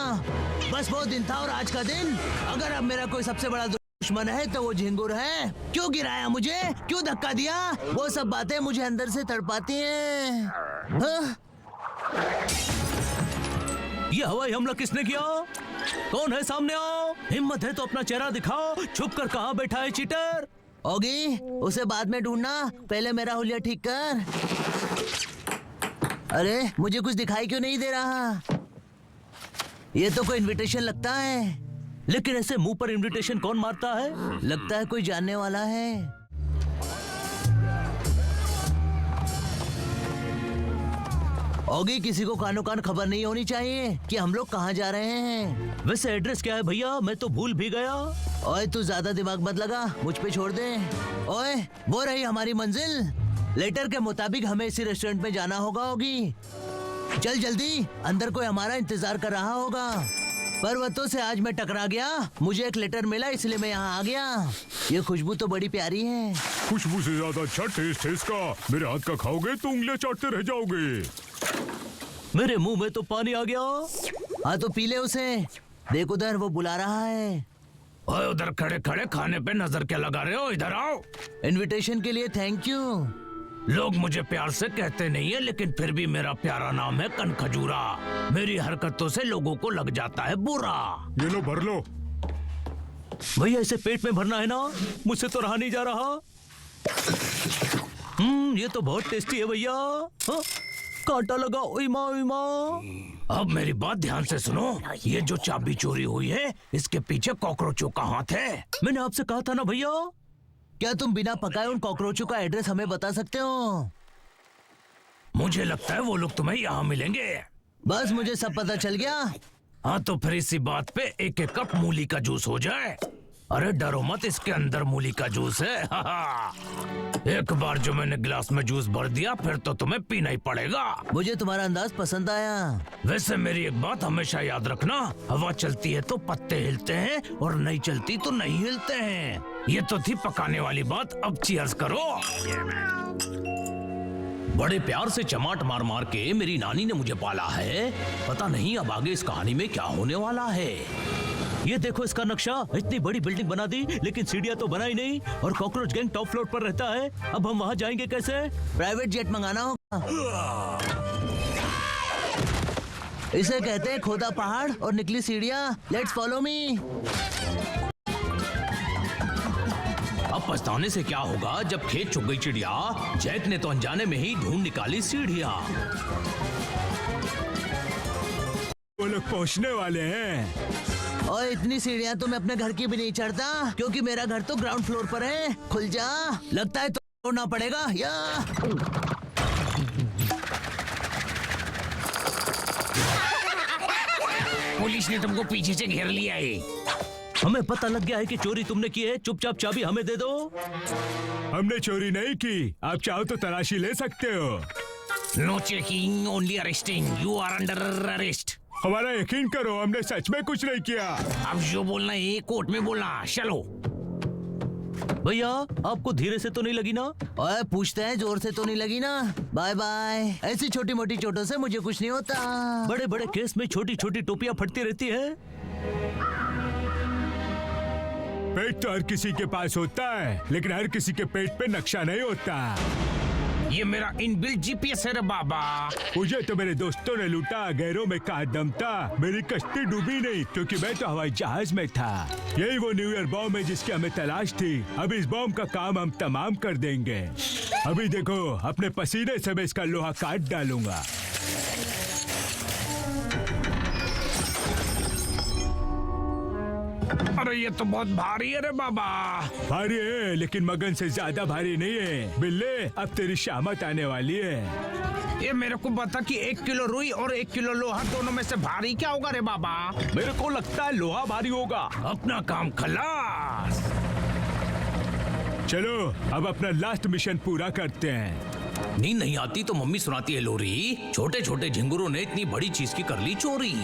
बस वो दिन था और आज का दिन। अगर अब मेरा कोई सबसे बड़ा दुश्मन है तो वो झिंगुर है। क्यों गिराया मुझे, क्यों धक्का दिया, वो सब बातें मुझे अंदर से तड़पाती हैं। हाँ? ये हवाई हमला किसने किया? कौन है, सामने आओ। हिम्मत है तो अपना चेहरा दिखाओ। छुप कर कहाँ बैठा है चीटर? ओगी उसे बाद में ढूंढना, पहले मेरा हुलिया ठीक कर। अरे मुझे कुछ दिखाई क्यों नहीं दे रहा? ये तो कोई इनविटेशन लगता है। लेकिन ऐसे मुंह पर इनविटेशन कौन मारता है? लगता है कोई जानने वाला है। ओगी किसी को कानो कान खबर नहीं होनी चाहिए कि हम लोग कहाँ जा रहे हैं। वैसे एड्रेस क्या है भैया? मैं तो भूल भी गया। ओए तू ज्यादा दिमाग मत लगा, मुझ पे छोड़ दे। ओए वो रही हमारी मंजिल। लेटर के मुताबिक हमें इसी रेस्टोरेंट में जाना होगा। होगी चल जल्दी, अंदर कोई हमारा इंतजार कर रहा होगा। पर्वतों से आज मैं टकरा गया, मुझे एक लेटर मिला इसलिए मैं यहाँ आ गया। ये खुशबू तो बड़ी प्यारी है। खुशबू से ज्यादा अच्छा टेस्ट है इसका। मेरे हाथ का खाओगे तो उंगलियां चाटते रह जाओगे। मेरे मुंह में तो पानी आ गया। हाँ तो पी ले उसे। देख उधर वो बुला रहा है। ओए उधर खड़े खड़े खाने पे नजर क्या लगा रहे हो? इधर आओ। इनविटेशन के लिए थैंक यू। लोग मुझे प्यार से कहते नहीं है, लेकिन फिर भी मेरा प्यारा नाम है कनखजूरा। मेरी हरकतों से लोगों को लग जाता है बुरा। ये लो भर लो। भैया इसे पेट में भरना है ना, मुझसे तो रहा नहीं जा रहा। ये तो बहुत टेस्टी है भैया। हाँ? कांटा लगा, ओई माँ ओई माँ। अब मेरी बात ध्यान से सुनो। ये जो चाबी चोरी हुई है, इसके पीछे कॉकरोचों का हाथ है। मैंने आपसे कहा था ना भैया। क्या तुम बिना पकाए उन कॉकरोचों का एड्रेस हमें बता सकते हो? मुझे लगता है वो लोग तुम्हें यहाँ मिलेंगे। बस मुझे सब पता चल गया। हाँ तो फिर इसी बात पे एक एक कप मूली का जूस हो जाए। अरे डरो मत, इसके अंदर मूली का जूस है। एक बार जो मैंने गिलास में जूस भर दिया फिर तो तुम्हें पीना ही पड़ेगा। मुझे तुम्हारा अंदाज पसंद आया। वैसे मेरी एक बात हमेशा याद रखना, हवा चलती है तो पत्ते हिलते हैं और नहीं चलती तो नहीं हिलते हैं। ये तो थी पकाने वाली बात, अब चीयर्स करो। बड़े प्यार से चमाट मार मार के मेरी नानी ने मुझे पाला है। पता नहीं अब आगे इस कहानी में क्या होने वाला है। ये देखो इसका नक्शा। इतनी बड़ी बिल्डिंग बना दी लेकिन सीढ़ियां तो बनाई नहीं, और कॉकरोच गैंग टॉप फ्लोर पर रहता है। अब हम वहां जाएंगे कैसे? प्राइवेट जेट मंगाना होगा। इसे कहते हैं खोदा पहाड़ और निकली सीढ़ियां। Let's follow me. अब पछताने से क्या होगा जब खेत चुग गई चिड़िया। जैक ने तो अनजाने में ही ढूंढ निकाली सीढ़ियां। वो लोग पहुंचने वाले हैं। और इतनी सीढ़ियां तो मैं अपने घर की भी नहीं चढ़ता, क्योंकि मेरा घर तो ग्राउंड फ्लोर पर है। खुल जा, लगता है तोड़ना पड़ेगा। या पुलिस ने तुमको पीछे से घेर लिया है। हमें पता लग गया है कि चोरी तुमने की है। चुपचाप चाबी हमें दे दो। हमने चोरी नहीं की, आप चाहो तो तलाशी ले सकते हो। No checking, only arresting. You are under arrest. हमारा यकीन करो, हमने सच में कुछ नहीं किया। अब जो बोलना है कोर्ट में बोलना। चलो भैया आपको धीरे से तो नहीं लगी ना? ओए पूछते हैं जोर से तो नहीं लगी ना? Bye bye. ऐसी छोटी मोटी चोटों से मुझे कुछ नहीं होता। बड़े बड़े केस में छोटी छोटी टोपियां फटती रहती है। पेट तो हर किसी के पास होता है, लेकिन हर किसी के पेट पे नक्शा नहीं होता। ये मेरा इनबिल्ट जीपीएस है रे बाबा। मुझे तो मेरे दोस्तों ने लूटा, गैरों में कहा दम था। मेरी कश्ती डूबी नहीं क्योंकि मैं तो हवाई जहाज में था। यही वो न्यू ईयर बॉम्ब है जिसकी हमें तलाश थी। अब इस बॉम्ब का काम हम तमाम कर देंगे। अभी देखो, अपने पसीने से मैं इसका लोहा काट डालूंगा। अरे ये तो बहुत भारी है रे बाबा। भारी है लेकिन मगन से ज्यादा भारी नहीं है। बिल्ले अब तेरी शामत आने वाली है। ये मेरे को बता कि 1 किलो रुई और 1 किलो लोहा दोनों में से भारी क्या होगा रे बाबा? मेरे को लगता है लोहा भारी होगा। अपना काम खलास। चलो अब अपना लास्ट मिशन पूरा करते हैं। नींद नहीं आती तो मम्मी सुनाती है लोरी। छोटे छोटे झिंगुरों ने इतनी बड़ी चीज की कर ली चोरी।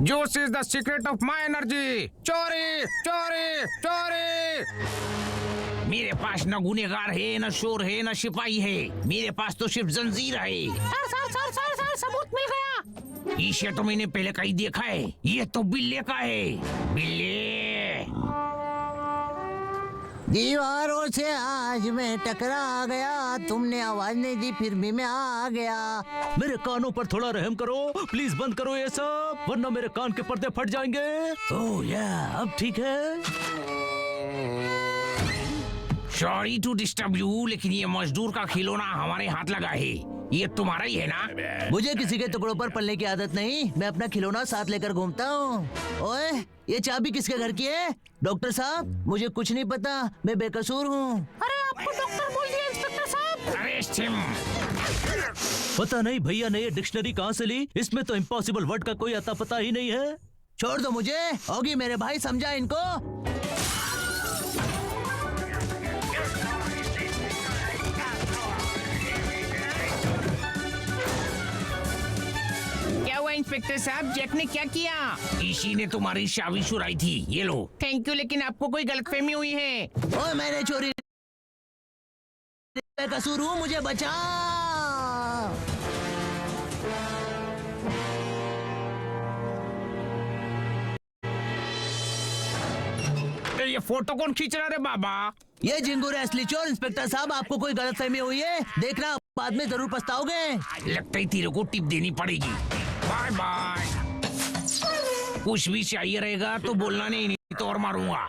जोश is the secret of my energy. चोरी चोरी चोरी। मेरे पास न गुनेगार है, न शोर है, न सिपाही है। मेरे पास तो सिर्फ जंजीर है। सर, सबूत मिल गया। इसे तो मैंने पहले कहीं देखा है। ये तो बिल्ले का है। बिल्ले। दीवारों से आज मैं टकरा गया, तुमने आवाज नहीं दी फिर भी मैं आ गया। मेरे कानों पर थोड़ा रहम करो, प्लीज बंद करो ये सब, वरना मेरे कान के पर्दे फट जाएंगे। ओह या, अब ठीक है। सॉरी टू डिस्टर्ब यू, लेकिन ये मजदूर का खिलौना हमारे हाथ लगा है। ये तुम्हारा ही है ना? मुझे किसी के टुकड़ों पर पलने की आदत नहीं। मैं अपना खिलौना साथ लेकर घूमता हूँ। ओए, ये चाबी किसके घर की है? डॉक्टर साहब, मुझे कुछ नहीं पता, मैं बेकसूर हूँ। अरे आपको डॉक्टर बोल दिया इंस्पेक्टर साहब। Arrest him. पता नहीं भैया ने ये डिक्शनरी कहाँ से ली। इसमें तो इम्पॉसिबल वर्ड का कोई अता पता ही नहीं है। छोड़ दो मुझे। होगी मेरे भाई, समझा इनको। इंस्पेक्टर साहब, जैक ने क्या किया? इसी ने तुम्हारी शाविश उड़ाई थी। ये लो। थैंक यू, लेकिन आपको कोई गलतफहमी हुई है। ओए, मैंने चोरी बेकसूर हूँ, मुझे बचा। ये फोटो कौन खींच रहा रे बाबा? ये झिंगुर है असली चोर। इंस्पेक्टर साहब, आपको कोई गलतफहमी हुई है? देखना, बाद में जरूर पछताओगे। लगता है तेरे को टिप देनी पड़ेगी। Bye bye. कुछ भी चाहिए रहेगा तो बोलना नहीं तो और मारूंगा।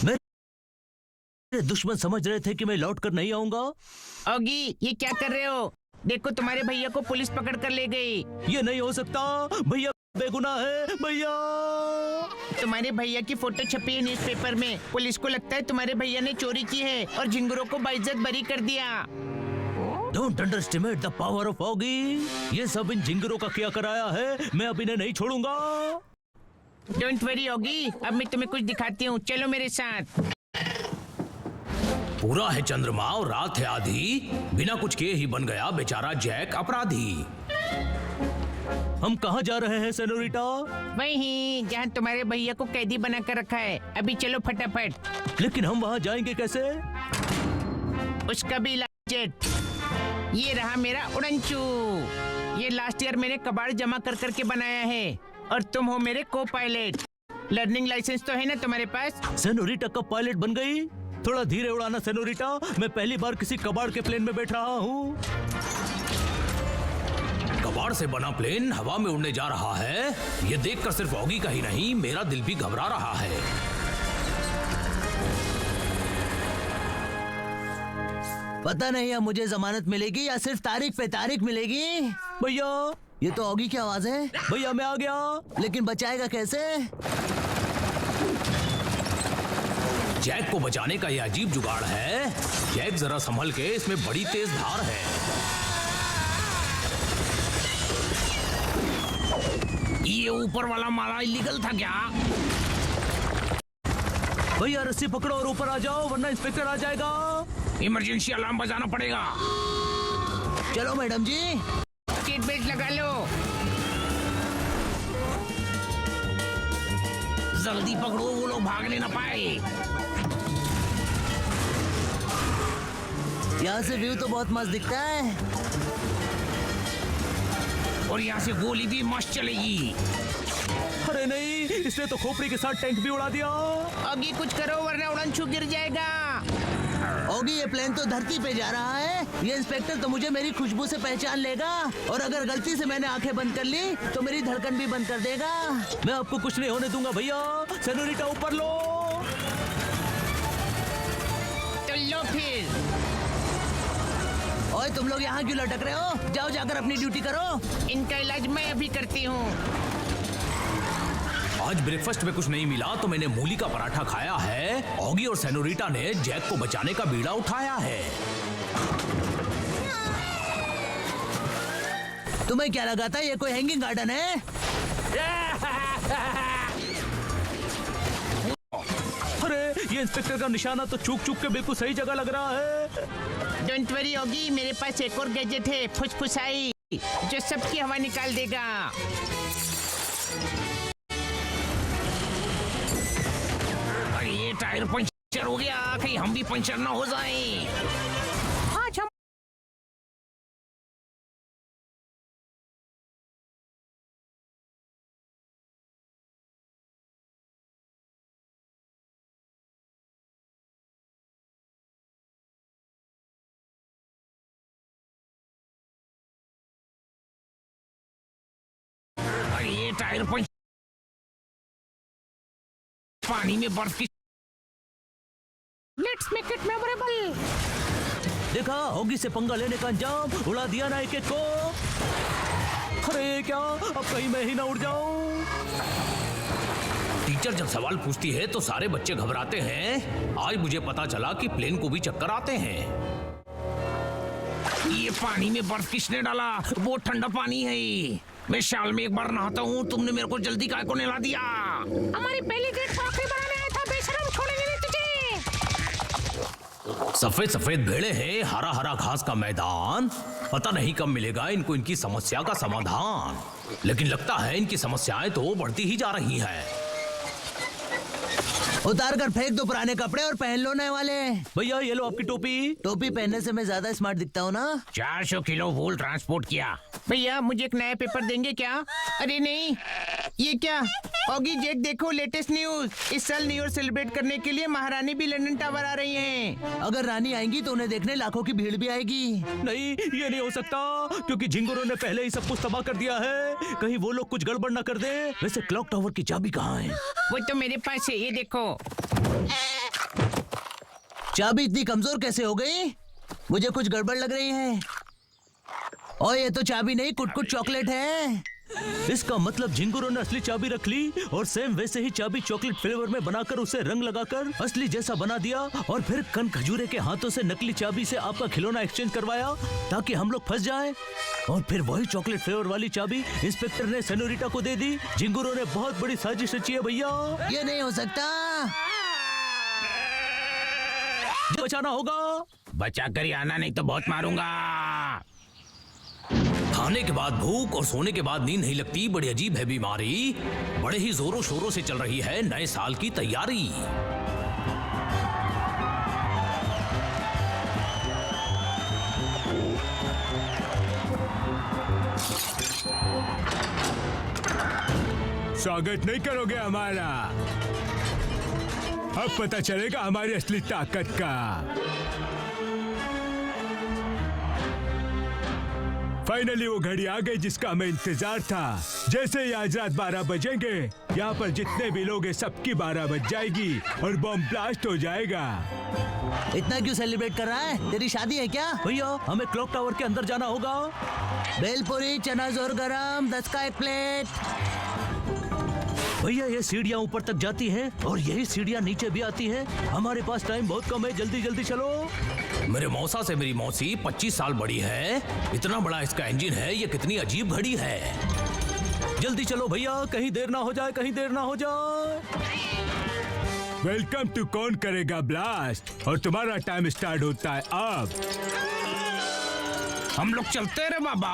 मेरे दुश्मन समझ रहे थे कि मैं लौट कर नहीं आऊंगा। ओगी, ये क्या कर रहे हो? देखो, तुम्हारे भैया को पुलिस पकड़ कर ले गई। ये नहीं हो सकता, भैया बेगुनाह है। भैया, तुम्हारे भैया की फोटो छपी है न्यूज़पेपर में। पुलिस को लगता है तुम्हारे भैया ने चोरी की है और झिंगुरों को बाइज्जत बरी कर दिया। Don't underestimate the power of Oggy. ये सब इन झिंगुरों का किया कराया है। मैं अब इन्हें नहीं छोड़ूंगा। डोंट वरी ऑगी, अब मैं तुम्हें कुछ दिखाती हूँ। चलो मेरे साथ। पूरा है चंद्रमा और रात है आधी, बिना कुछ किए ही बन गया बेचारा जैक अपराधी। हम कहाँ जा रहे हैं सेनोरिटा? वहीं जहाँ तुम्हारे भैया को कैदी बना कर रखा है। अभी चलो फटाफट। लेकिन हम वहाँ जाएंगे कैसे? उसका भी जेट। ये रहा मेरा उड़नचू। ये लास्ट ईयर मैंने कबाड़ जमा कर करके बनाया है और तुम हो मेरे को पायलट। लर्निंग लाइसेंस तो है ना तुम्हारे पास? सेनोरिटा कब पायलट बन गई? थोड़ा धीरे उड़ाना सेनोरिटा, मैं पहली बार किसी कबाड़ के प्लेन में बैठ रहा हूँ। कबाड़ से बना प्लेन हवा में उड़ने जा रहा है। ये देखकर सिर्फ ऑगी का ही नहीं, मेरा दिल भी घबरा रहा है। पता नहीं अब मुझे जमानत मिलेगी या सिर्फ तारीख पे तारीख मिलेगी। भैया, ये तो ऑगी की आवाज है। भैया मैं आ गया। लेकिन बचाएगा कैसे? जैक को बचाने का ये अजीब जुगाड़ है। जैक जरा संभल के, इसमें बड़ी तेज धार है। ये ऊपर वाला माला इलीगल था क्या? भैया रस्सी पकड़ो और ऊपर आ जाओ, वरना इंस्पेक्टर आ जाएगा। इमरजेंसी अलार्म बजाना पड़ेगा। चलो मैडम जी। सीट बेल्ट लगा लो। जल्दी पकड़ो, वो लोग भागने ना पाए। यहाँ से व्यू तो बहुत मस्त दिखता है और यहाँ से गोली भी मस्त चलेगी। अरे नहीं, इसने तो खोपड़ी के साथ टैंक भी उड़ा दिया। अभी कुछ करो वरना उड़नछू गिर जाएगा। ऑगी, ये प्लेन तो धरती पे जा रहा है। ये इंस्पेक्टर तो मुझे मेरी खुशबू से पहचान लेगा और अगर गलती से मैंने आंखें बंद कर ली तो मेरी धड़कन भी बंद कर देगा। मैं आपको कुछ नहीं होने दूंगा भैया। सेनोरिटा ऊपर लो। तो लो फिर। ओए, तुम लोग यहाँ क्यों लटक रहे हो? जाओ जाकर अपनी ड्यूटी करो। इनका इलाज मैं अभी करती हूँ। आज ब्रेकफास्ट में कुछ नहीं मिला तो मैंने मूली का पराठा खाया है। ऑगी और सेनोरिटा ने जैक को बचाने का बीड़ा उठाया है। तुम्हें क्या लगा था ये कोई हैंगिंग गार्डन है? अरे ये इंस्पेक्टर का निशाना तो चूक चूक के बिल्कुल सही जगह लग रहा है। डोंट वरी होगी, मेरे पास एक और गैजेट है, फुसफुसाई, जो सबकी हवा निकाल देगा। अरे ये टायर पंचर हो गया, कहीं हम भी पंचर ना हो जाएं। आज हम अरे ये टायर पंचर, पानी में बर्फ की। Let's make it memorable. देखा, होगी से पंगा लेने का अंजाम, उड़ा दिया ना एक एक को। अरे क्या, अब कहीं मैं ही ना उड़ जाऊं। टीचर जब सवाल पूछती है तो सारे बच्चे घबराते हैं। आज मुझे पता चला कि प्लेन को भी चक्कर आते हैं। ये पानी में बर्फ किसने डाला? वो ठंडा पानी है। मैं साल में एक बार नहाता हूँ, तुमने मेरे को जल्दी काय को नहला दिया? हमारी पहली डेट को आखिरी बनाने आया था, बेशरम, छोड़ेंगे नहीं तुझे। सफेद सफेद भेड़े हैं, हरा हरा घास का मैदान। पता नहीं कब मिलेगा इनको इनकी समस्या का समाधान। लेकिन लगता है इनकी समस्याएं तो बढ़ती ही जा रही हैं। उतार कर फेंक दो पुराने कपड़े और पहन लो नए वाले। भैया ये लो आपकी टोपी। टोपी पहनने से मैं ज्यादा स्मार्ट दिखता हूँ ना। 400 किलो फूल ट्रांसपोर्ट किया। भैया मुझे एक नया पेपर देंगे क्या? अरे नहीं, ये क्या? ऑगी, जैक, देखो लेटेस्ट न्यूज। इस साल न्यू ईयर सेलिब्रेट करने के लिए महारानी भी लंदन टावर आ रही हैं। अगर रानी आएंगी तो उन्हें देखने लाखों की भीड़ भी आएगी। नहीं, ये नहीं हो सकता, क्योंकि झिंगुरों ने पहले ही सब कुछ तबाह कर दिया है। कहीं वो लोग कुछ गड़बड़ ना कर दे। वैसे क्लॉक टावर की चाबी कहाँ है? वो तो मेरे पास है, ये देखो। चाबी इतनी कमजोर कैसे हो गई? मुझे कुछ गड़बड़ लग रही है। और ये तो चाबी नहीं, कुट-कुट चॉकलेट है। इसका मतलब झिंगुरों ने असली चाबी रख ली और सेम वैसे ही चाबी चॉकलेट फ्लेवर में बनाकर उसे रंग लगाकर असली जैसा बना दिया, और फिर कन खजूरे के हाथों से नकली चाबी से आपका खिलौना एक्सचेंज करवाया ताकि हम लोग फंस जाएं। और फिर वही चॉकलेट फ्लेवर वाली चाबी इंस्पेक्टर ने सेनोरिटा को दे दी। झिंगुरों ने बहुत बड़ी साजिश रची है भैया। ये नहीं हो सकता। बचाना होगा। बचा कर ही आना, नहीं तो बहुत मारूंगा। खाने के बाद भूख और सोने के बाद नींद नहीं लगती, बड़ी अजीब है बीमारी। बड़े ही जोरों शोरों से चल रही है नए साल की तैयारी। स्वागत नहीं करोगे हमारा? अब पता चलेगा हमारी असली ताकत का। फाइनली वो घड़ी आ गई जिसका हमें इंतजार था। जैसे ही आज रात 12 बजेंगे, यहाँ पर जितने भी लोग हैं सबकी 12 बज जाएगी और बम ब्लास्ट हो जाएगा। इतना क्यों सेलिब्रेट कर रहा है? तेरी शादी है क्या? भैया हमें क्लॉक टावर के अंदर जाना होगा। भेलपुरी, चना जोर गरम, 10 का 1 प्लेट। भैया ये सीढ़ियाँ ऊपर तक जाती हैं और यही सीढ़ियाँ नीचे भी आती हैं। हमारे पास टाइम बहुत कम है, जल्दी जल्दी चलो। मेरे मौसा से मेरी मौसी 25 साल बड़ी है। इतना बड़ा इसका इंजन है, ये कितनी अजीब घड़ी है। जल्दी चलो भैया, कहीं देर ना हो जाए, कहीं देर ना हो जाए। वेलकम टू कौन करेगा ब्लास्ट, और तुम्हारा टाइम स्टार्ट होता है अब। हम लोग चलते रहे बाबा।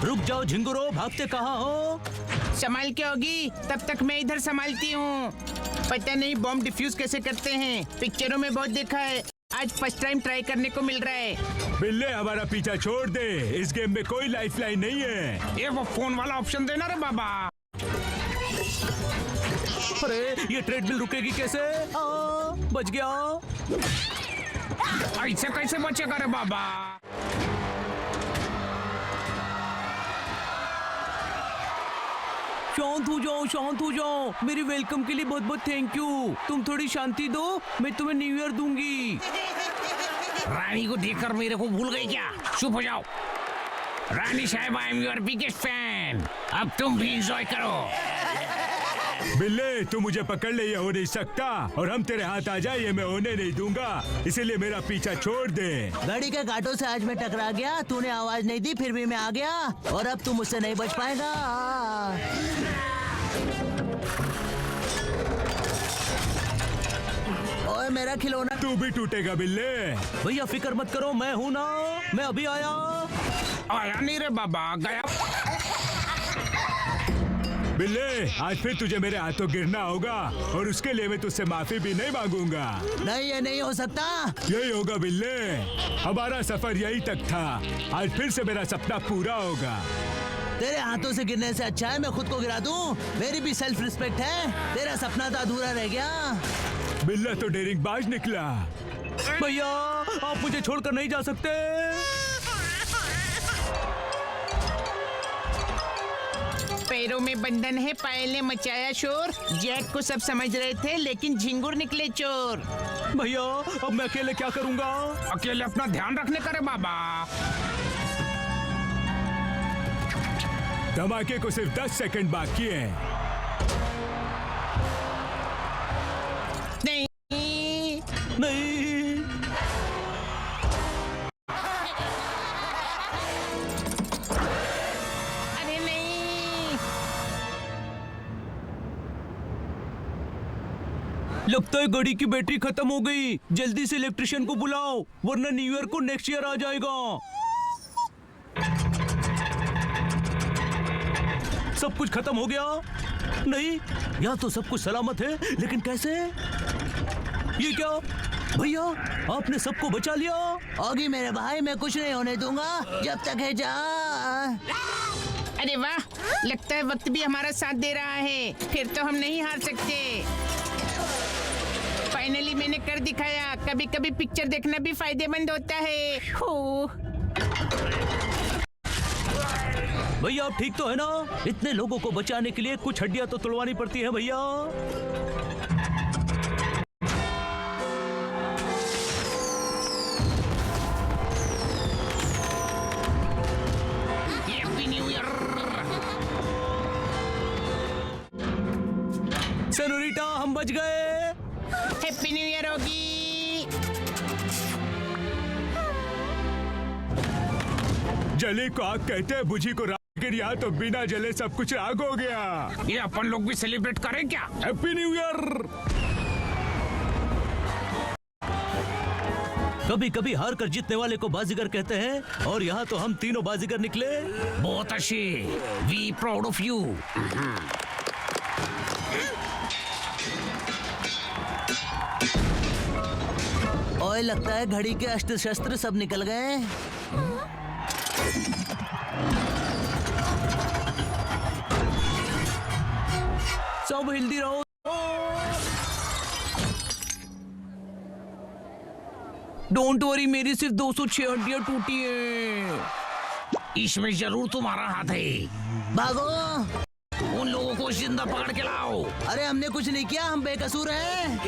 रुक जाओ झिंगुरो, भागते कहाँ हो? संभाल के होगी, तब तक मैं इधर संभालती हूँ। पता नहीं बॉम्ब डिफ्यूज कैसे करते हैं, पिक्चरों में बहुत देखा है। आज फर्स्ट टाइम ट्राई करने को मिल रहा है। बिल्ले हमारा पीछा छोड़ दे, इस गेम में कोई लाइफलाइन नहीं है। ये वो फोन वाला ऑप्शन देना रे बाबा। अरे ये ट्रेडमिल रुकेगी कैसे? बच गया। ऐसे कैसे बचेगा रे बाबा? शांत हो जाओ, शांत हो जाओ। मेरी वेलकम के लिए बहुत बहुत थैंक यू। तुम थोड़ी शांति दो, मैं तुम्हें न्यू ईयर दूंगी। रानी को देखकर मेरे को भूल गई क्या? चुप हो जाओ। रानी साहब, I am your biggest fan. अब तुम भी एंजॉय करो। बिल्ले, तू मुझे पकड़ ले, ये हो नहीं सकता, और हम तेरे हाथ आ जाए ये मैं होने नहीं दूंगा, इसीलिए मेरा पीछा छोड़ दे। गाड़ी के कांटों से आज मैं टकरा गया, तूने आवाज नहीं दी फिर भी मैं आ गया, और अब तू मुझसे नहीं बच पाएगा। ओए मेरा खिलौना। तू भी टूटेगा बिल्ले। भैया फिक्र मत करो, मैं हूँ ना, मैं अभी आया। आया नहीं रे बाबा, गया। बिल्ले, आज फिर तुझे मेरे हाथों गिरना होगा, और उसके लिए मैं तुझसे माफी भी नहीं मांगूंगा। नहीं, ये नहीं हो सकता। यही होगा बिल्ले, हमारा सफर यही तक था, आज फिर से मेरा सपना पूरा होगा। तेरे हाथों से गिरने से अच्छा है मैं खुद को गिरा दूं। मेरी भी सेल्फ रिस्पेक्ट है, तेरा सपना तो अधूरा रह गया। बिल्ला तो डेरिंग बाज निकला। भैया आप मुझे छोड़कर नहीं जा सकते। पैरों में बंधन है, पायल ने मचाया शोर। जैक को सब समझ रहे थे, लेकिन झिंगुर निकले चोर। भैया अब मैं अकेले क्या करूंगा? अकेले अपना ध्यान रखने का रे बाबा। धमाके को सिर्फ 10 सेकंड बाकी है। नहीं नहीं, अरे नहीं। लगता है गाड़ी की बैटरी खत्म हो गई। जल्दी से इलेक्ट्रिशियन को बुलाओ, वरना न्यू ईयर को नेक्स्ट ईयर आ जाएगा। सब कुछ खत्म हो गया? नहीं, यहाँ तो सब कुछ सलामत है, लेकिन कैसे? ये क्या भैया, आपने सबको बचा लिया? होगी मेरे भाई, मैं कुछ नहीं होने दूंगा जब तक है जा। अरे वाह, लगता है वक्त भी हमारा साथ दे रहा है। फिर तो हम नहीं हार सकते। फाइनली मैंने कर दिखाया, कभी कभी पिक्चर देखना भी फायदेमंद होता है। हो भैया आप ठीक तो है ना? इतने लोगों को बचाने के लिए कुछ हड्डियां तो तोड़वानी पड़ती है भैया। Happy new year. सेनोरिटा हम बच गए। हैप्पी न्यू ईयर होगी। जले को आग कहते हैं, बुझी को राख। यहाँ तो बिना जले सब कुछ आग हो गया। ये अपन लोग भी सेलिब्रेट करें क्या? Happy new year. कभी कभी हार कर जीतने वाले को बाजीगर कहते हैं, और यहाँ तो हम तीनों बाजीगर निकले। बहुत अच्छे, वी प्राउड ऑफ यू। ओए लगता है घड़ी के अस्त्र शस्त्र सब निकल गए। सब हिलती रहो। डोंट वरी, मेरी सिर्फ 206 हड्डियां टूटी हैं। इसमें जरूर तुम्हारा हाथ है। भागो, उन लोगों को जिंदा पकड़ के लाओ। अरे हमने कुछ नहीं किया, हम बेकसूर हैं।